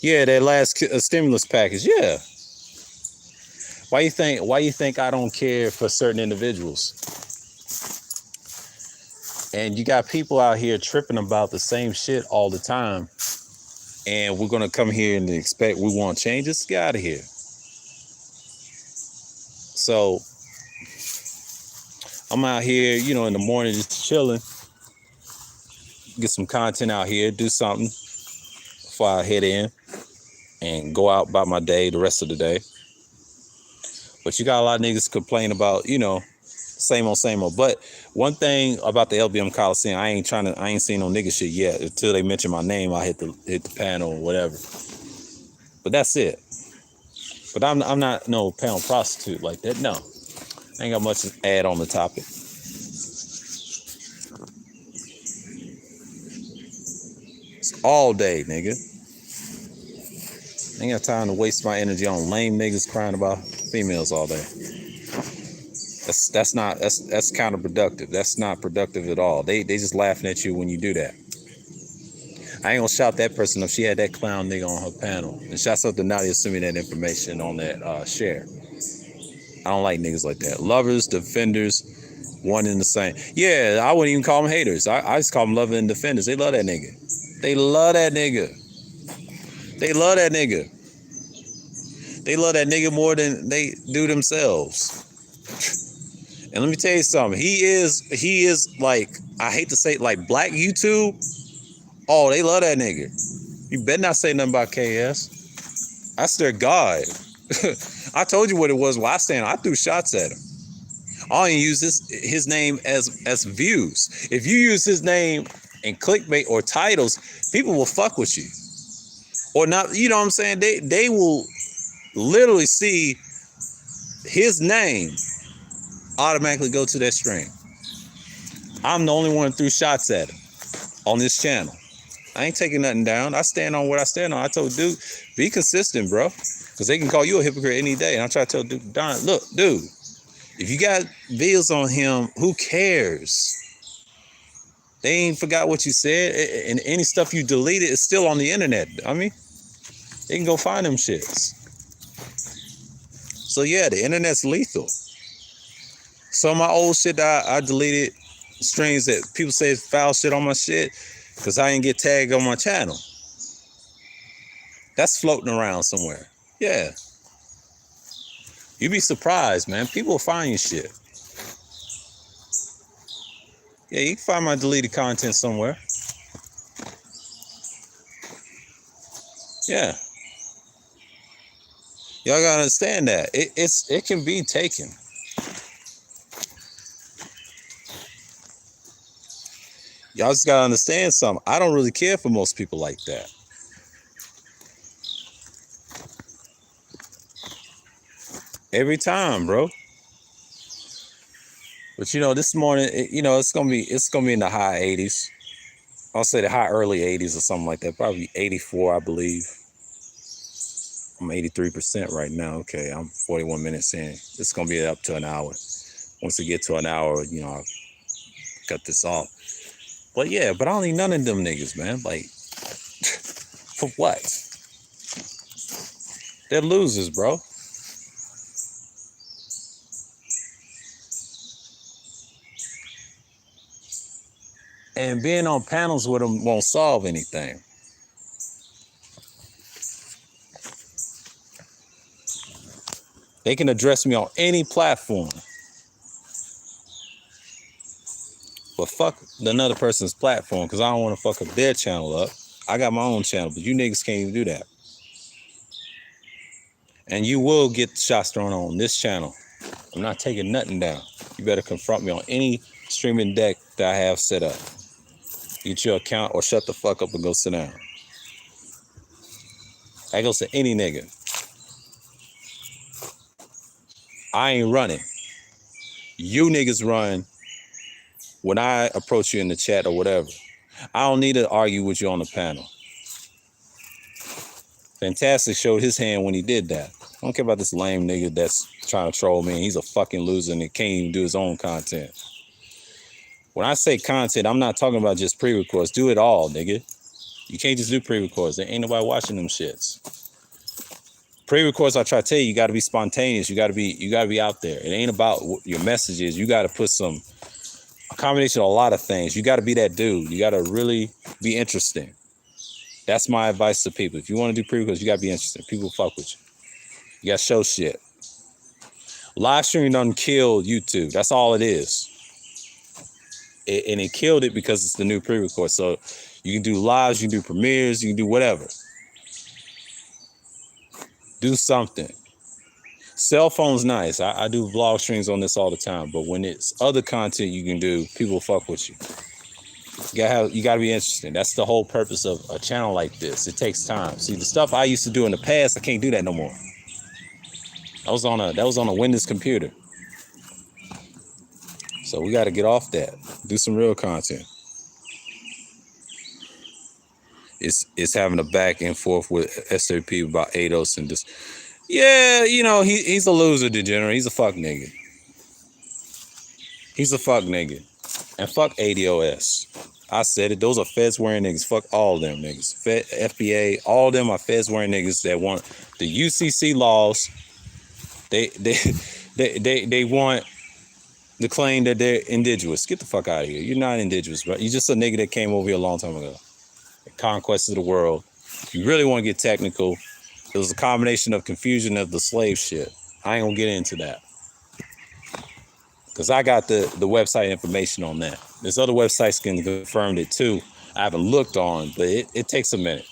Yeah, that last stimulus package. Yeah. Why you think I don't care for certain individuals? And you got people out here tripping about the same shit all the time. And we're gonna come here and expect we want change. Just get out of here. So I'm out here, in the morning just chilling. Get some content out here, do something before I head in and go out about my day the rest of the day. But you got a lot of niggas complain about, same old. But one thing about the LBM Coliseum, I ain't seen no nigga shit yet. Until they mention my name, I hit the panel or whatever. But that's it. But I'm not no panel prostitute like that. No. I ain't got much to add on the topic. It's all day, nigga. I ain't got time to waste my energy on lame niggas crying about females all day. That's counterproductive. That's not productive at all. They just laughing at you when you do that. I ain't gonna shout that person up. She had that clown nigga on her panel. And shouts out to Nadia send me that information on that share. I don't like niggas like that. Lovers, defenders, one and the same. Yeah, I wouldn't even call them haters. I just call them lovers and defenders. They love that nigga. They love that nigga. They love that nigga. They love that nigga more than they do themselves. And let me tell you something. He is like, I hate to say it, like black YouTube. Oh, they love that nigga. You better not say nothing about KS. I swear to God. I told you what it was. While I stand, I threw shots at him. I only use his name as views. If you use his name in clickbait or titles, people will fuck with you. Or not, you know what I'm saying? They will literally see his name automatically go to that stream. I'm the only one who threw shots at him on this channel. I ain't taking nothing down. I stand on what I stand on. I told dude, be consistent, bro. Because they can call you a hypocrite any day. And I try to tell dude, Don, look, dude, if you got videos on him, who cares? They ain't forgot what you said. And any stuff you deleted is still on the internet. I mean, they can go find them shits. So yeah, the internet's lethal. Some of my old shit that I deleted, streams that people say is foul shit on my shit, because I didn't get tagged on my channel. That's floating around somewhere. Yeah. You'd be surprised, man. People will find your shit. Yeah, you can find my deleted content somewhere. Yeah. Y'all gotta understand that. It can be taken. Y'all just gotta understand something. I don't really care for most people like that. Every time, bro. But you know, this morning, it's gonna be in the high 80s. I'll say the high early 80s or something like that. Probably 84, I believe. I'm 83% right now. Okay, I'm 41 minutes in. It's gonna be up to an hour. Once it get to an hour, I'll cut this off. But yeah, but I don't need none of them niggas, man. Like, for what? They're losers, bro. And being on panels with them won't solve anything. They can address me on any platform. But fuck another person's platform, because I don't want to fuck up their channel up. I got my own channel, but you niggas can't even do that. And you will get shots thrown on this channel. I'm not taking nothing down. You better confront me on any streaming deck that I have set up. Get your account or shut the fuck up and go sit down. That goes to any nigga. I ain't running. You niggas run when I approach you in the chat or whatever. I don't need to argue with you on the panel. Fantastic showed his hand when he did that. I don't care about this lame nigga that's trying to troll me. He's a fucking loser and he can't even do his own content. When I say content, I'm not talking about just pre-records. Do it all, nigga. You can't just do pre-records. There ain't nobody watching them shits. Pre-records, I try to tell you, you got to be spontaneous. You got to be out there. It ain't about what your messages. You got to put a combination of a lot of things. You got to be that dude. You got to really be interesting. That's my advice to people. If you want to do pre-records, you got to be interesting. People fuck with you. You got to show shit. Live streaming done killed YouTube. That's all it is. And it killed it because it's the new pre-record. So you can do lives, you can do premieres, you can do whatever. Do something. Cell phone's nice. I do vlog streams on this all the time. But when it's other content you can do, people fuck with you. You gotta be interesting. That's the whole purpose of a channel like this. It takes time. See, the stuff I used to do in the past, I can't do that no more. That was on a Windows computer. So we got to get off that. Do some real content. It's having a back and forth with SAP about ADOS and just, yeah, he's a loser, degenerate. He's a fuck nigga. He's a fuck nigga. And fuck ADOS. I said it. Those are feds wearing niggas. Fuck all them niggas. FBA, all them are feds wearing niggas that want the UCC laws. They want the claim that they're indigenous. Get the fuck out of here. You're not indigenous, bro. You're just a nigga that came over here a long time ago. The conquest of the world. If you really want to get technical, it was a combination of confusion of the slave shit. I ain't gonna get into that. Because I got the website information on that. There's other websites can confirm it too. I haven't looked on, but it takes a minute.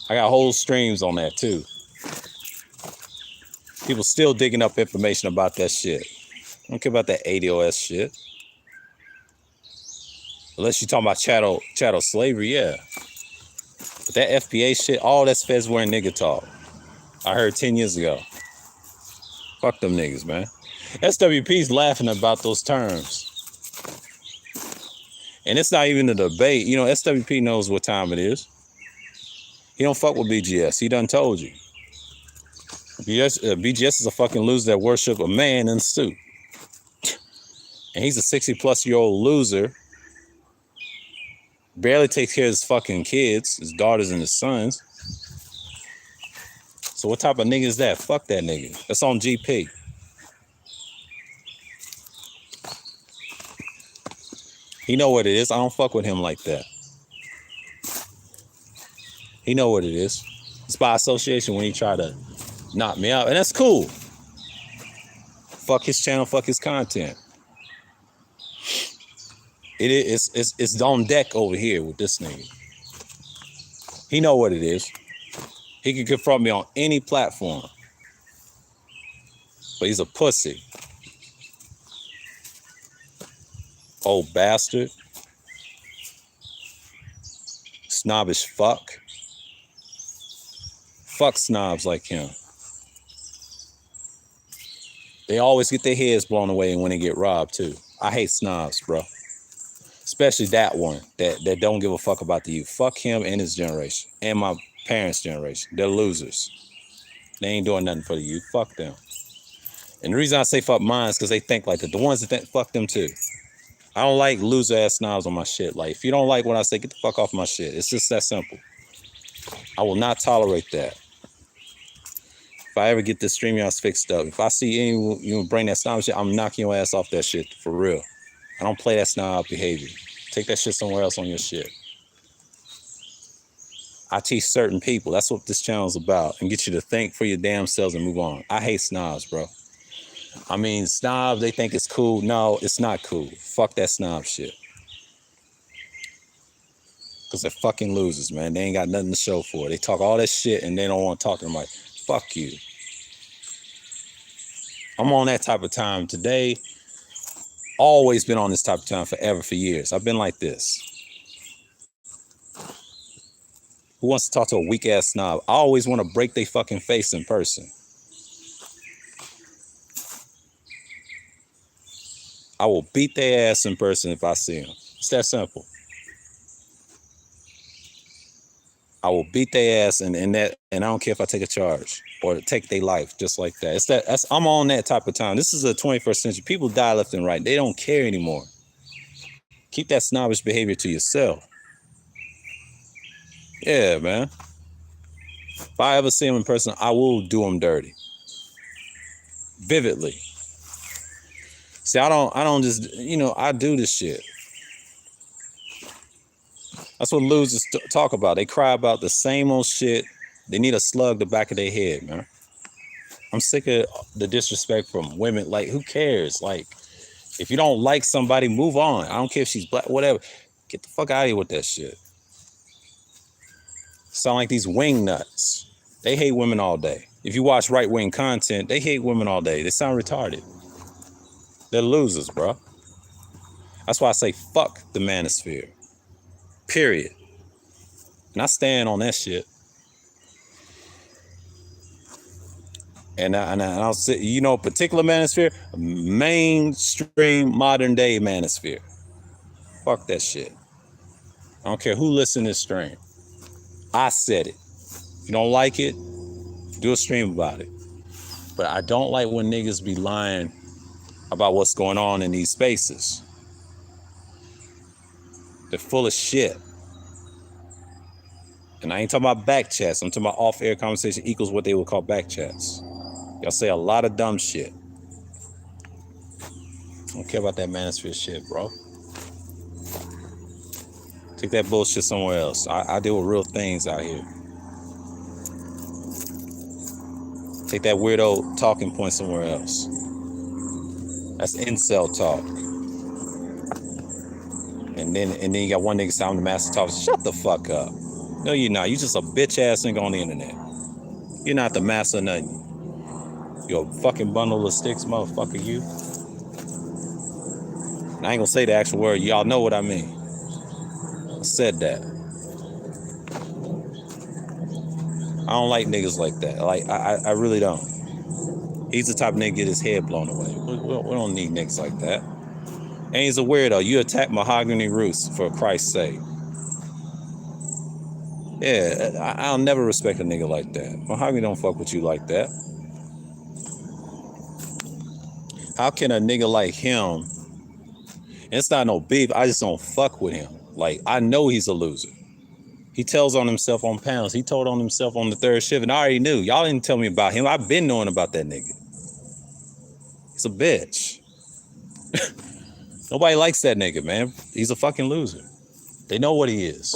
I got whole streams on that too. People still digging up information about that shit. I don't care about that ADOS shit. Unless you're talking about chattel slavery, yeah. But that FPA shit, all that's feds wearing nigga talk. I heard 10 years ago. Fuck them niggas, man. SWP's laughing about those terms. And it's not even a debate. You know, SWP knows what time it is. He don't fuck with BGS. He done told you. BGS is a fucking loser that worship a man in a suit. And he's a 60-plus-year-old loser. Barely takes care of his fucking kids, his daughters and his sons. So what type of nigga is that? Fuck that nigga. That's on GP. He know what it is. I don't fuck with him like that. He know what it is. It's by association when he try to knock me out. And that's cool. Fuck his channel, fuck his content. It's on deck over here with this nigga. He know what it is. He can confront me on any platform. But he's a pussy. Old bastard. Snobbish fuck. Fuck snobs like him. They always get their heads blown away when they get robbed too. I hate snobs, bro. Especially that one that don't give a fuck about the youth. Fuck him and his generation. And my parents' generation. They're losers. They ain't doing nothing for the youth. Fuck them. And the reason I say fuck mine is because they think like that. The ones that think, fuck them too. I don't like loser ass snobs on my shit. Like, if you don't like what I say, get the fuck off my shit. It's just that simple. I will not tolerate that. If I ever get this StreamYards fixed up, if I see anyone you bring that snob shit, I'm knocking your ass off that shit for real. I don't play that snob behavior. Take that shit somewhere else on your shit. I teach certain people. That's what this channel is about. And get you to think for your damn selves and move on. I hate snobs, bro. I mean, snobs, they think it's cool. No, it's not cool. Fuck that snob shit. Because they're fucking losers, man. They ain't got nothing to show for it. They talk all that shit and they don't want to talk to them like, fuck you. I'm on that type of time today. Always been on this type of time forever, for years. I've been like this. Who wants to talk to a weak ass snob? I always want to break their fucking face in person. I will beat their ass in person if I see them. It's that simple. I will beat their ass and I don't care if I take a charge or take their life just like that. I'm on that type of time. This is the 21st century. People die left and right. They don't care anymore. Keep that snobbish behavior to yourself. Yeah, man. If I ever see him in person, I will do him dirty. Vividly. See, I don't just, I do this shit. That's what losers talk about. They cry about the same old shit. They need a slug the back of their head, man. I'm sick of the disrespect from women. Like, who cares? Like, if you don't like somebody, move on. I don't care if she's black, whatever. Get the fuck out of here with that shit. Sound like these wing nuts. They hate women all day. If you watch right-wing content, they hate women all day. They sound retarded. They're losers, bro. That's why I say fuck the manosphere. Period. And I stand on that shit. And I'll say, particular manosphere, mainstream modern day manosphere. Fuck that shit. I don't care who listens to this stream. I said it. If you don't like it, do a stream about it. But I don't like when niggas be lying about what's going on in these spaces. They're full of shit. And I ain't talking about back chats. I'm talking about off-air conversation equals what they would call back chats. Y'all say a lot of dumb shit. I don't care about that manosphere shit, bro. Take that bullshit somewhere else. I deal with real things out here. Take that weirdo talking point somewhere else. That's incel talk. And then you got one nigga say, I'm the master talk. Shut the fuck up. No, you're not. You just a bitch ass nigga on the internet. You're not the master of nothing. You're a fucking bundle of sticks, motherfucker, you. And I ain't gonna say the actual word. Y'all know what I mean. I said that. I don't like niggas like that. Like, I really don't. He's the type of nigga get his head blown away. We don't need niggas like that. And he's a weirdo. You attack Mahogany Roots, for Christ's sake. Yeah, I'll never respect a nigga like that. Mahogany don't fuck with you like that. How can a nigga like him, and it's not no beef, I just don't fuck with him. Like, I know he's a loser. He tells on himself on panels. He told on himself on the third shift, and I already knew. Y'all didn't tell me about him. I've been knowing about that nigga. He's a bitch. Nobody likes that nigga, man. He's a fucking loser. They know what he is.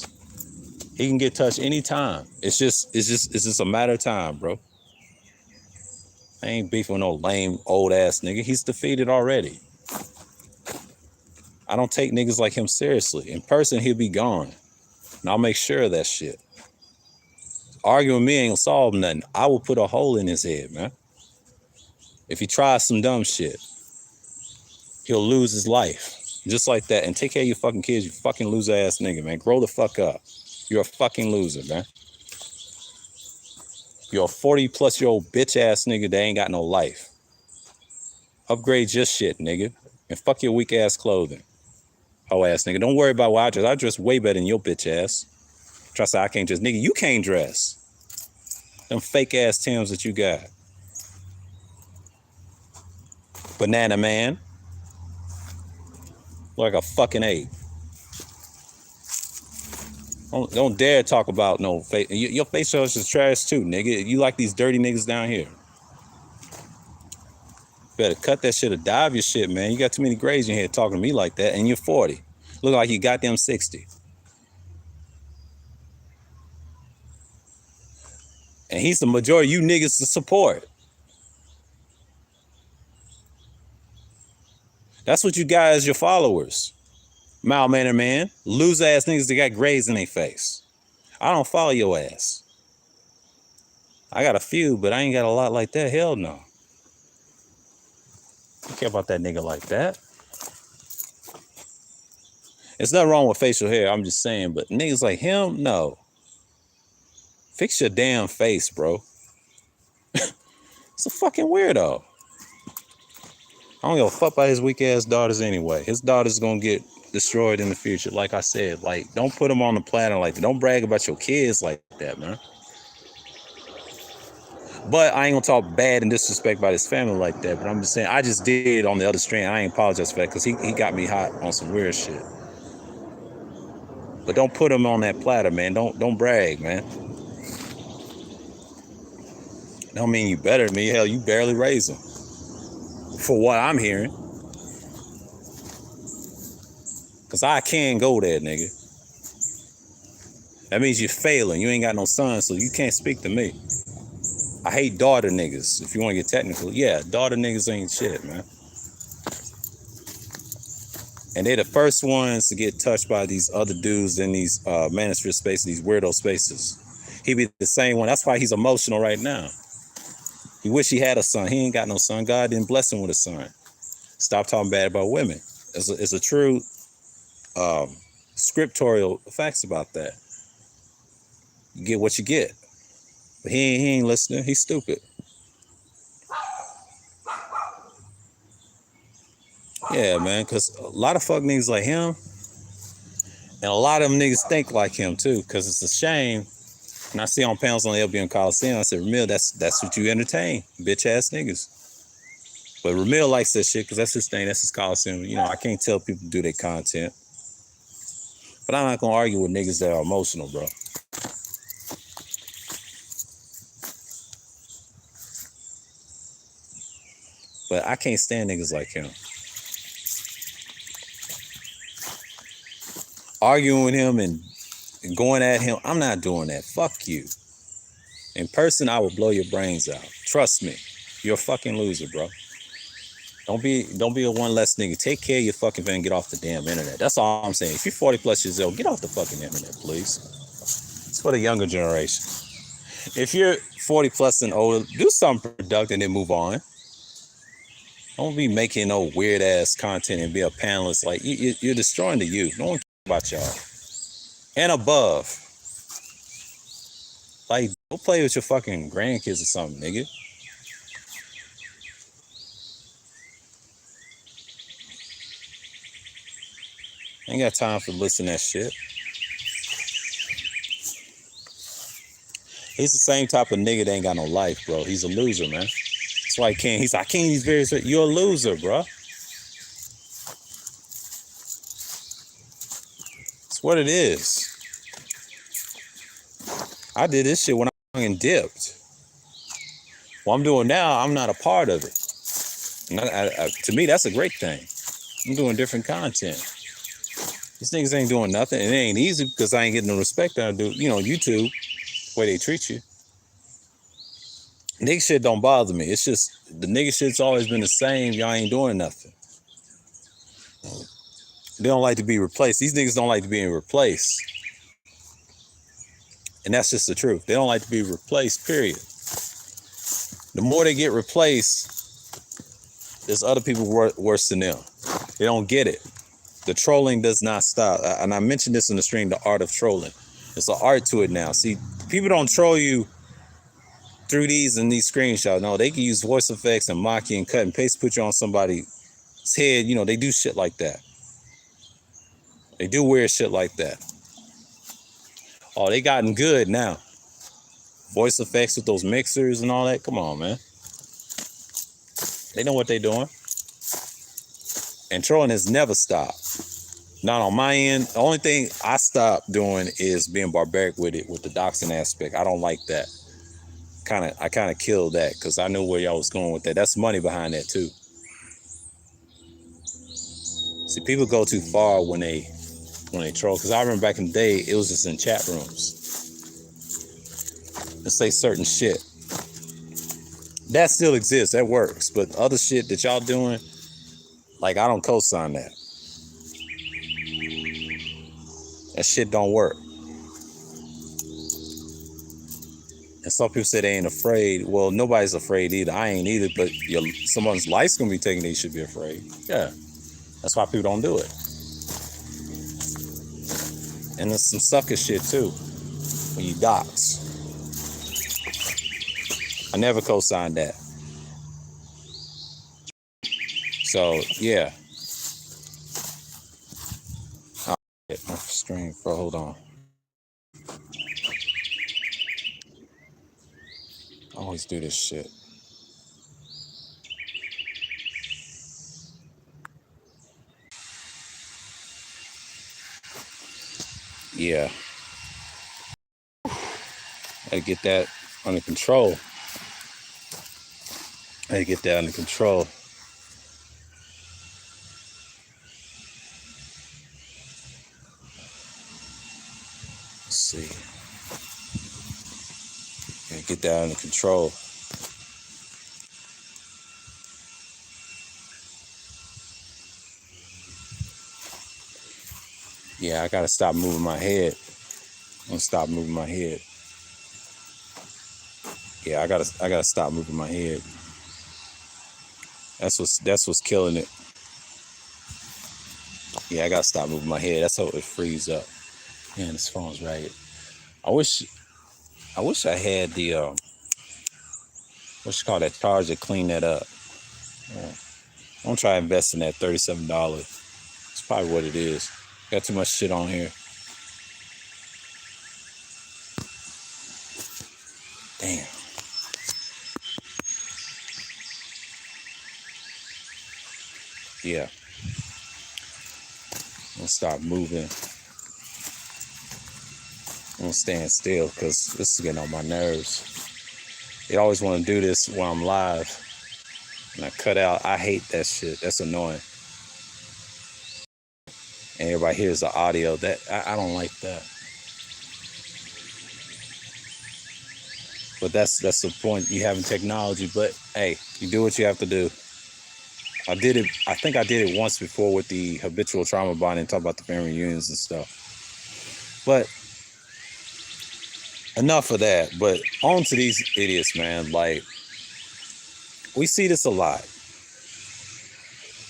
He can get touched anytime. It's just a matter of time, bro. I ain't beefing with no lame old ass nigga. He's defeated already. I don't take niggas like him seriously. In person, he'll be gone. And I'll make sure of that shit. Arguing with me ain't gonna solve nothing. I will put a hole in his head, man. If he tries some dumb shit, he'll lose his life. Just like that. And take care of your fucking kids, you fucking loser ass nigga, man. Grow the fuck up. You're a fucking loser, man. You're a 40-plus-year-old bitch-ass nigga that ain't got no life. Upgrade your shit, nigga. And fuck your weak-ass clothing. Hoe-ass nigga. Don't worry about what I dress. I dress way better than your bitch-ass. Try to say I can't dress. Nigga, you can't dress. Them fake-ass Timbs that you got. Banana man. Like a fucking ape. Don't dare talk about no face. Your face is trash too, nigga. You like these dirty niggas down here. Better cut that shit or dive your shit, man. You got too many grays in here talking to me like that, and you're 40. Look like you goddamn 60. And he's the majority of you niggas to support. That's what you got as your followers. Malmannered man. Loser ass niggas that got grays in their face. I don't follow your ass. I got a few, but I ain't got a lot like that. Hell no. I don't care about that nigga like that. There's nothing wrong with facial hair, I'm just saying, but niggas like him, no. Fix your damn face, bro. It's a fucking weirdo. I don't give a fuck about his weak ass daughters anyway. His daughters gonna get destroyed in the future. Like I said, like, don't put them on the planet like that. Don't brag about your kids like that, man. But I ain't gonna talk bad and disrespect about his family like that. But I'm just saying, I just did on the other strand. I ain't apologize for that because he got me hot on some weird shit. But don't put him on that platter, man. Don't brag, man. Don't mean you better than me. Hell, you barely raised him. For what I'm hearing. Because I can go there, nigga. That means you're failing. You ain't got no son, so you can't speak to me. I hate daughter niggas, if you want to get technical. Yeah, daughter niggas ain't shit, man. And they're the first ones to get touched by these other dudes in these manosphere spaces, these weirdo spaces. He be the same one. That's why he's emotional right now. He wish he had a son. He ain't got no son. God didn't bless him with a son. Stop talking bad about women. It's a true scriptorial facts about that. You get what you get. But he ain't listening. He's stupid. Yeah, man, because a lot of fuck niggas like him, and a lot of them niggas think like him too, because it's a shame. And I see on panels on the LBM Coliseum, I said, Ramil, that's what you entertain, bitch ass niggas. But Ramil likes that shit because that's his thing, that's his Coliseum. You know, I can't tell people to do their content. But I'm not gonna argue with niggas that are emotional, bro. But I can't stand niggas like him. Arguing with him and going at him, I'm not doing that. Fuck you. In person, I will blow your brains out. Trust me. You're a fucking loser, bro. Don't be a one less nigga. Take care of your fucking van and get off the damn internet. That's all I'm saying. If you're 40 plus years old, get off the fucking internet, please. It's for the younger generation. If you're 40 plus and older, do something productive and then move on. Don't be making no weird ass content and be a panelist. Like you're destroying the youth. No one cares about y'all. And above, like go play with your fucking grandkids or something, nigga. Ain't got time for listening to that shit. He's the same type of nigga that ain't got no life, bro. He's a loser, man. That's why he can't. He's like, I can't. He's very. You're a loser, bro. It's what it is. I did this shit when I fucking dipped. What I'm doing now, I'm not a part of it. And to me, that's a great thing. I'm doing different content. These niggas ain't doing nothing. And it ain't easy because I ain't getting the respect that I do. You know, YouTube, the way they treat you. Nigga shit don't bother me. It's just the nigga shit's always been the same. Y'all ain't doing nothing. They don't like to be replaced. These niggas don't like to be replaced. And that's just the truth. They don't like to be replaced, period. The more they get replaced, there's other people worse than them. They don't get it. The trolling does not stop. And I mentioned this in the stream, the art of trolling. It's an art to it now. See, people don't troll you through these and these screenshots. No, they can use voice effects and mock you and cut and paste, put you on somebody's head. You know, they do shit like that. They do weird shit like that. Oh, they gotten good now. Voice effects with those mixers and all that. Come on, man. They know what they're doing. And trolling has never stopped. Not on my end. The only thing I stopped doing is being barbaric with it, with the doxing aspect. I don't like that. I kind of killed that because I knew where y'all was going with that. That's money behind that too. See, people go too far when they troll. Because I remember back in the day, it was just in chat rooms. And say certain shit. That still exists. That works. But other shit that y'all doing, like I don't co-sign that. That shit don't work. And some people say they ain't afraid. Well, nobody's afraid either. I ain't either, but someone's life's gonna be taken, they should be afraid. Yeah. That's why people don't do it. And there's some sucker shit too. When you dox. I never co-signed that. So yeah. Oh, hit my screen, bro. Hold on. I always do this shit. Yeah. I gotta get that under control. Let's see. Gotta get that under control. Yeah, I gotta stop moving my head. I'm gonna stop moving my head. Yeah, I gotta stop moving my head. That's what's killing it. Yeah, I gotta stop moving my head. That's how it frees up. Man, this phone's right. I wish I had the what you call that charger to clean that up. Yeah. I'm gonna try investing that $37. It's probably what it is. Got too much shit on here. Damn. Yeah. I'm gonna stop moving. I'm gonna stand still because this is getting on my nerves. They always want to do this while I'm live. And I cut out. I hate that shit. That's annoying. And everybody hears the audio. That I don't like that. But that's the point you have in technology. But hey, you do what you have to do. I did it. I think I did it once before with the habitual trauma bonding, talk about the family reunions and stuff. But enough of that. But on to these idiots, man. Like, we see this a lot.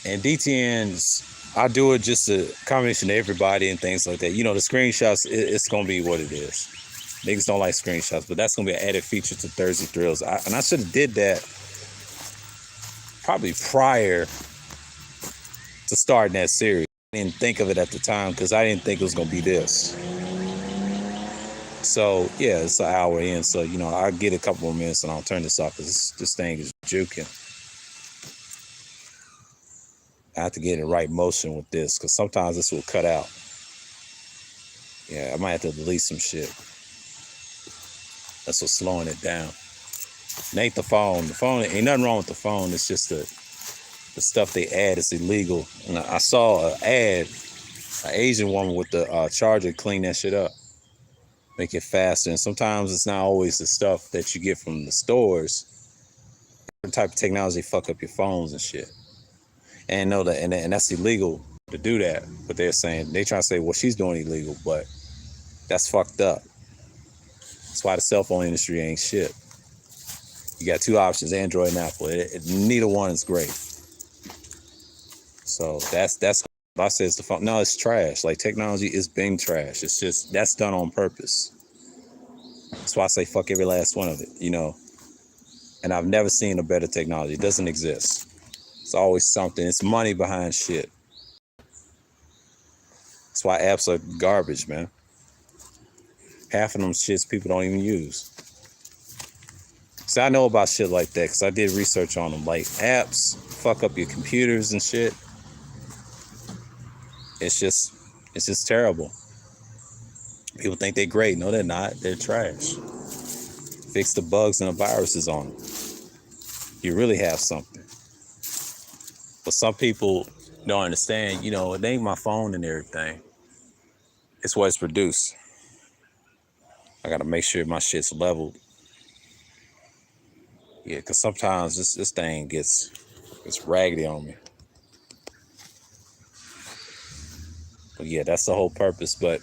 And DTNs, I do it just a combination of everybody and things like that. You know, the screenshots, it's going to be what it is. Niggas don't like screenshots, but that's going to be an added feature to Thursday Thrills. And I should have did that probably prior to starting that series. I didn't think of it at the time because I didn't think it was going to be this. So, yeah, it's an hour in. So, you know, I'll get a couple more minutes and I'll turn this off because this thing is juking. I have to get in the right motion with this because sometimes this will cut out. Yeah, I might have to delete some shit. That's what's slowing it down. It ain't the phone. The phone, ain't nothing wrong with the phone. It's just the stuff they add is illegal. And I saw an ad, an Asian woman with the charger clean that shit up. Make it faster. And sometimes it's not always the stuff that you get from the stores. Different type of technology fuck up your phones and shit. And know that, and that's illegal to do that. But they're saying, they trying to say, well, she's doing illegal, but that's fucked up. That's why the cell phone industry ain't shit. You got two options, Android and Apple. Neither one is great. So that's I say it's the phone. No, it's trash. Like, technology is being trash. It's just, that's done on purpose. That's why I say fuck every last one of it, you know. And I've never seen a better technology. It doesn't exist. It's always something. It's money behind shit. That's why apps are garbage, man. Half of them shits people don't even use. So I know about shit like that because I did research on them. Like, apps fuck up your computers and shit. It's just terrible. People think they're great. No, they're not. They're trash. Fix the bugs and the viruses on them. You really have something. But some people don't understand, you know, it ain't my phone and everything. It's what it's produced. I gotta make sure my shit's leveled. Yeah, because sometimes this thing gets raggedy on me. But yeah, that's the whole purpose. But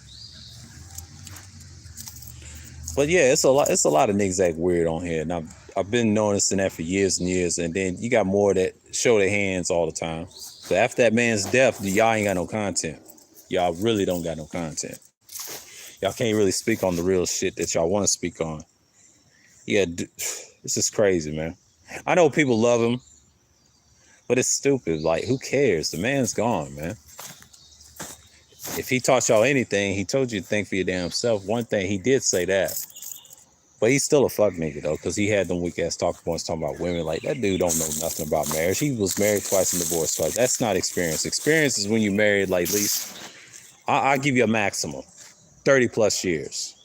yeah, it's a lot of niggas act weird on here. And I've been noticing that for years and years. And then you got more that show their hands all the time. So after that man's death, y'all ain't got no content. Y'all really don't got no content. Y'all can't really speak on the real shit that y'all want to speak on. Yeah, this is crazy, man. I know people love him, but it's stupid. Like, who cares? The man's gone, man. If he taught y'all anything, he told you to think for your damn self. One thing, he did say that. But he's still a fuck nigga, though, because he had them weak-ass talking points talking about women. Like, that dude don't know nothing about marriage. He was married twice and divorced twice. That's not experience. Experience is when you married, like, at least, I'll give you a maximum, 30-plus years.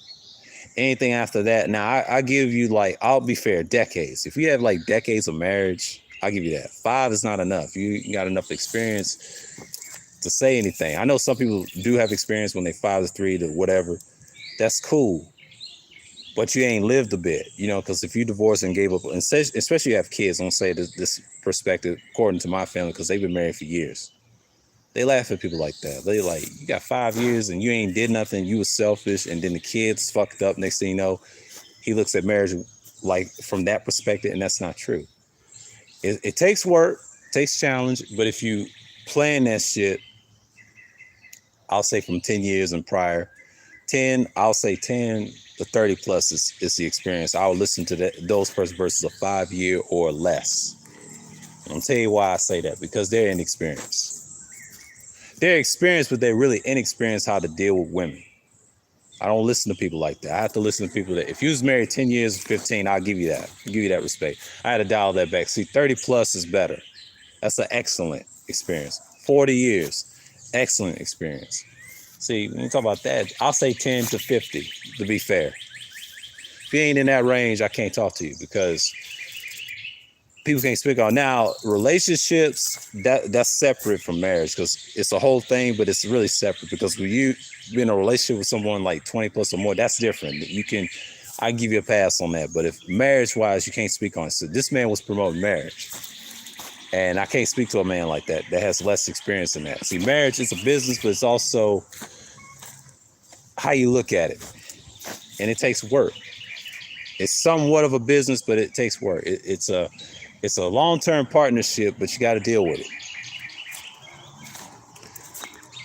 Anything after that, now, I give you, like, I'll be fair, decades. If you have, like, decades of marriage, I'll give you that. 5 is not enough. You got enough experience to say anything. I know some people do have experience when they 5 to 3 to whatever. That's cool. But you ain't lived a bit, you know, because if you divorce and gave up, and especially you have kids, I don't say this perspective, according to my family, because they've been married for years. They laugh at people like that. They like, you got 5 years and you ain't did nothing. You was selfish. And then the kids fucked up. Next thing you know, he looks at marriage like from that perspective. And that's not true. It takes work, takes challenge. But if you plan that shit, I'll say from 10 years and prior, 10 to 30 plus is the experience. I'll listen to those person versus a 5-year or less. And I'll tell you why I say that, because they're inexperienced. They're experienced, but they're really inexperienced how to deal with women. I don't listen to people like that. I have to listen to people that, if you was married 10 years or 15, I'll give you that. I'll give you that respect. I had to dial that back. See, 30 plus is better. That's an excellent experience. 40 years, excellent experience. See, when you talk about that, I'll say 10 to 50 to be fair. If you ain't in that range, I can't talk to you because people can't speak on. Now, relationships, that's separate from marriage because it's a whole thing, but it's really separate because when you be in a relationship with someone like 20 plus or more, that's different. I give you a pass on that. But if marriage-wise, you can't speak on it. So this man was promoting marriage. And I can't speak to a man like that has less experience in that. See, marriage is a business, but it's also how you look at it. And it takes work. It's somewhat of a business, but it takes work. It's a long-term partnership, but you got to deal with it.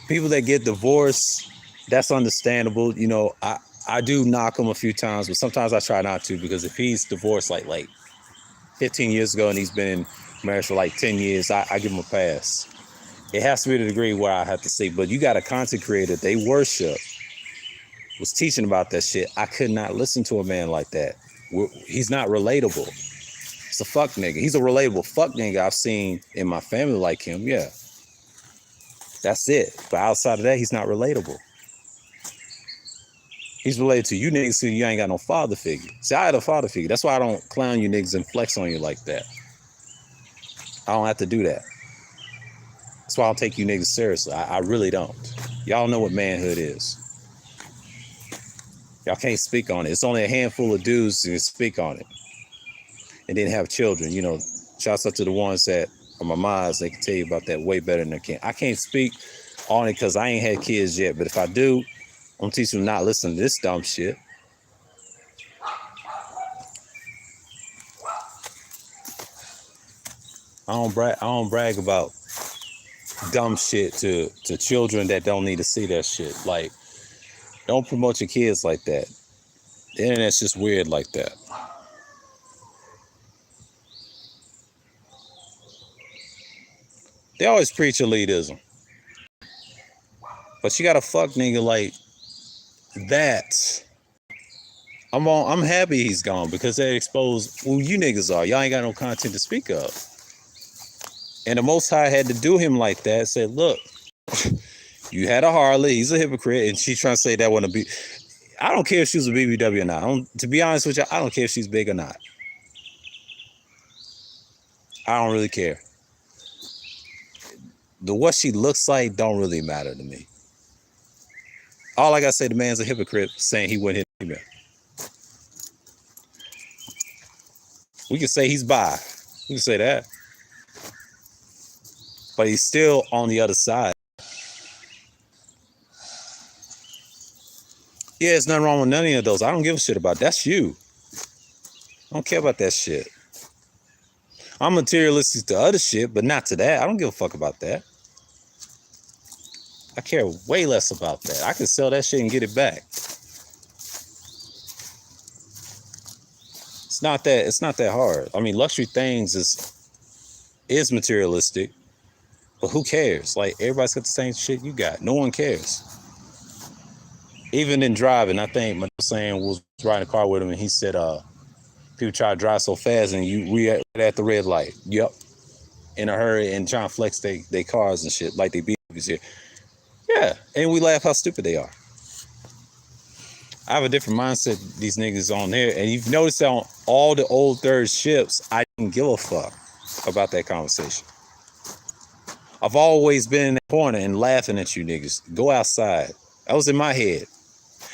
People that get divorced, that's understandable. You know, I do knock him a few times, but sometimes I try not to, because if he's divorced like 15 years ago and he's been in marriage for like 10 years, I give him a pass. It has to be to the degree where I have to say, but you got a content creator they worship, was teaching about that shit. I could not listen to a man like that. He's not relatable. It's a fuck nigga. He's a relatable fuck nigga I've seen in my family like him. Yeah. That's it. But outside of that, he's not relatable. He's related to you niggas who you ain't got no father figure. See, I had a father figure. That's why I don't clown you niggas and flex on you like that. I don't have to do that. That's why I don't take you niggas seriously. I really don't. Y'all know what manhood is. Y'all can't speak on it. It's only a handful of dudes who can speak on it and then have children. You know, shouts out to the ones that are my moms. They can tell you about that way better than I can. I can't speak on it because I ain't had kids yet. But if I do, I'm going to teach them not listen to this dumb shit. I don't brag about dumb shit to children that don't need to see that shit. Like, don't promote your kids like that. The internet's just weird like that. They always preach elitism. But you got a fuck nigga like that. I'm happy he's gone, because they exposed who you niggas are. Y'all ain't got no content to speak of. And the Most High had to do him like that. Said, look, you had a Harley. He's a hypocrite. And she's trying to say that wasn't a B. I don't care if she was a BBW or not. To be honest with you, I don't care if she's big or not. I don't really care. What she looks like don't really matter to me. All I gotta say, the man's a hypocrite saying he wouldn't hit a female. We can say he's bi. We can say that. But he's still on the other side. Yeah, there's nothing wrong with none of those. I don't give a shit about that. That's you. I don't care about that shit. I'm materialistic to other shit, but not to that. I don't give a fuck about that. I care way less about that. I can sell that shit and get it back. It's not that hard. I mean, luxury things is materialistic, but who cares? Like, everybody's got the same shit you got. No one cares. Even in driving, I think my saying was riding a car with him, and he said, people try to drive so fast and we at the red light. Yep. In a hurry and trying to flex they cars and shit like they beat here. Yeah. And we laugh how stupid they are. I have a different mindset these niggas on there. And you've noticed that on all the old third ships, I didn't give a fuck about that conversation. I've always been in that corner and laughing at you niggas. Go outside. That was in my head.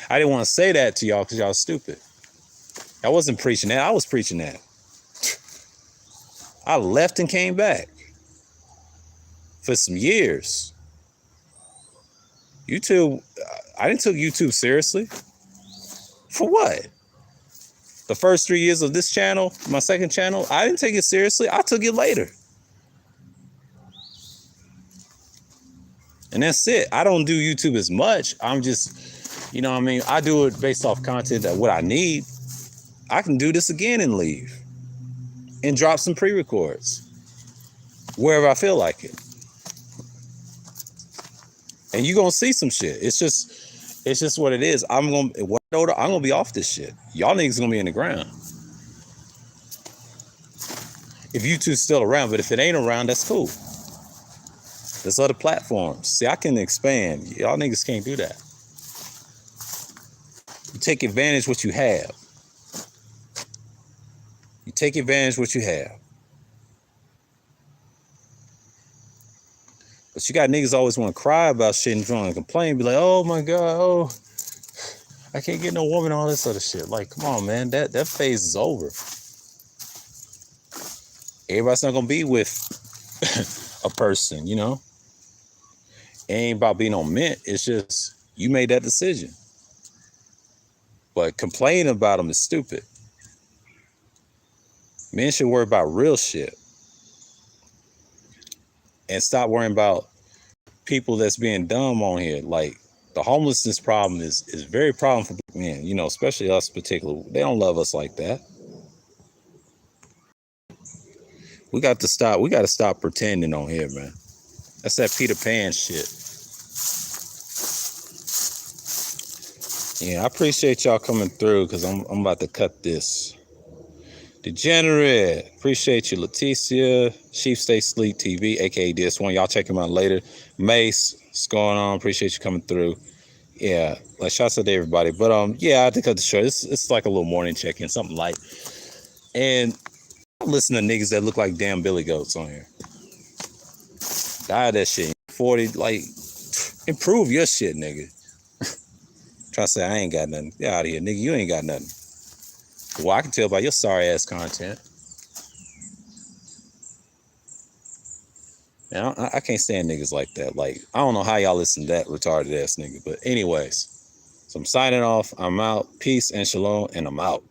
I didn't want to say that to y'all because y'all stupid. I wasn't preaching that. I was preaching that. I left and came back for some years. YouTube, I didn't take YouTube seriously. For what? The first 3 years of this channel, my second channel, I didn't take it seriously. I took it later. And that's it. I don't do YouTube as much. I'm just, you know what I mean? I do it based off content that what I need. I can do this again and leave. And drop some pre-records. Wherever I feel like it. And you're gonna see some shit. It's just what it is. I'm gonna be off this shit. Y'all niggas gonna be in the ground. If YouTube's still around, but if it ain't around, that's cool. There's other platforms. See, I can expand. Y'all niggas can't do that. You take advantage of what you have. You take advantage of what you have. But you got niggas always want to cry about shit and trying to complain. Be like, oh my God, oh, I can't get no woman, all this other shit. Like, come on, man. That phase is over. Everybody's not going to be with a person, you know? It ain't about being on mint. It's just, you made that decision. But complaining about them is stupid. Men should worry about real shit and stop worrying about people that's being dumb on here. Like, the homelessness problem is very problem for men, you know, especially us particular. They don't love us like that. We got to stop pretending on here, man. That's that Peter Pan shit. Yeah, I appreciate y'all coming through because I'm about to cut this. Degenerate. Appreciate you, Leticia. Chief Stay Sleep TV, aka this one. Y'all check him out later. Mace, what's going on? Appreciate you coming through. Yeah, like shouts out to everybody. But yeah, I had to cut the short. It's like a little morning check-in, something light. And I listen to niggas that look like damn billy goats on here. Die that shit. 40, like, improve your shit, nigga. Try to say I ain't got nothing. Get out of here, nigga. You ain't got nothing. Well, I can tell by your sorry ass content. Man, I can't stand niggas like that. Like, I don't know how y'all listen to that retarded ass nigga. But anyways, so I'm signing off. I'm out. Peace and shalom, and I'm out.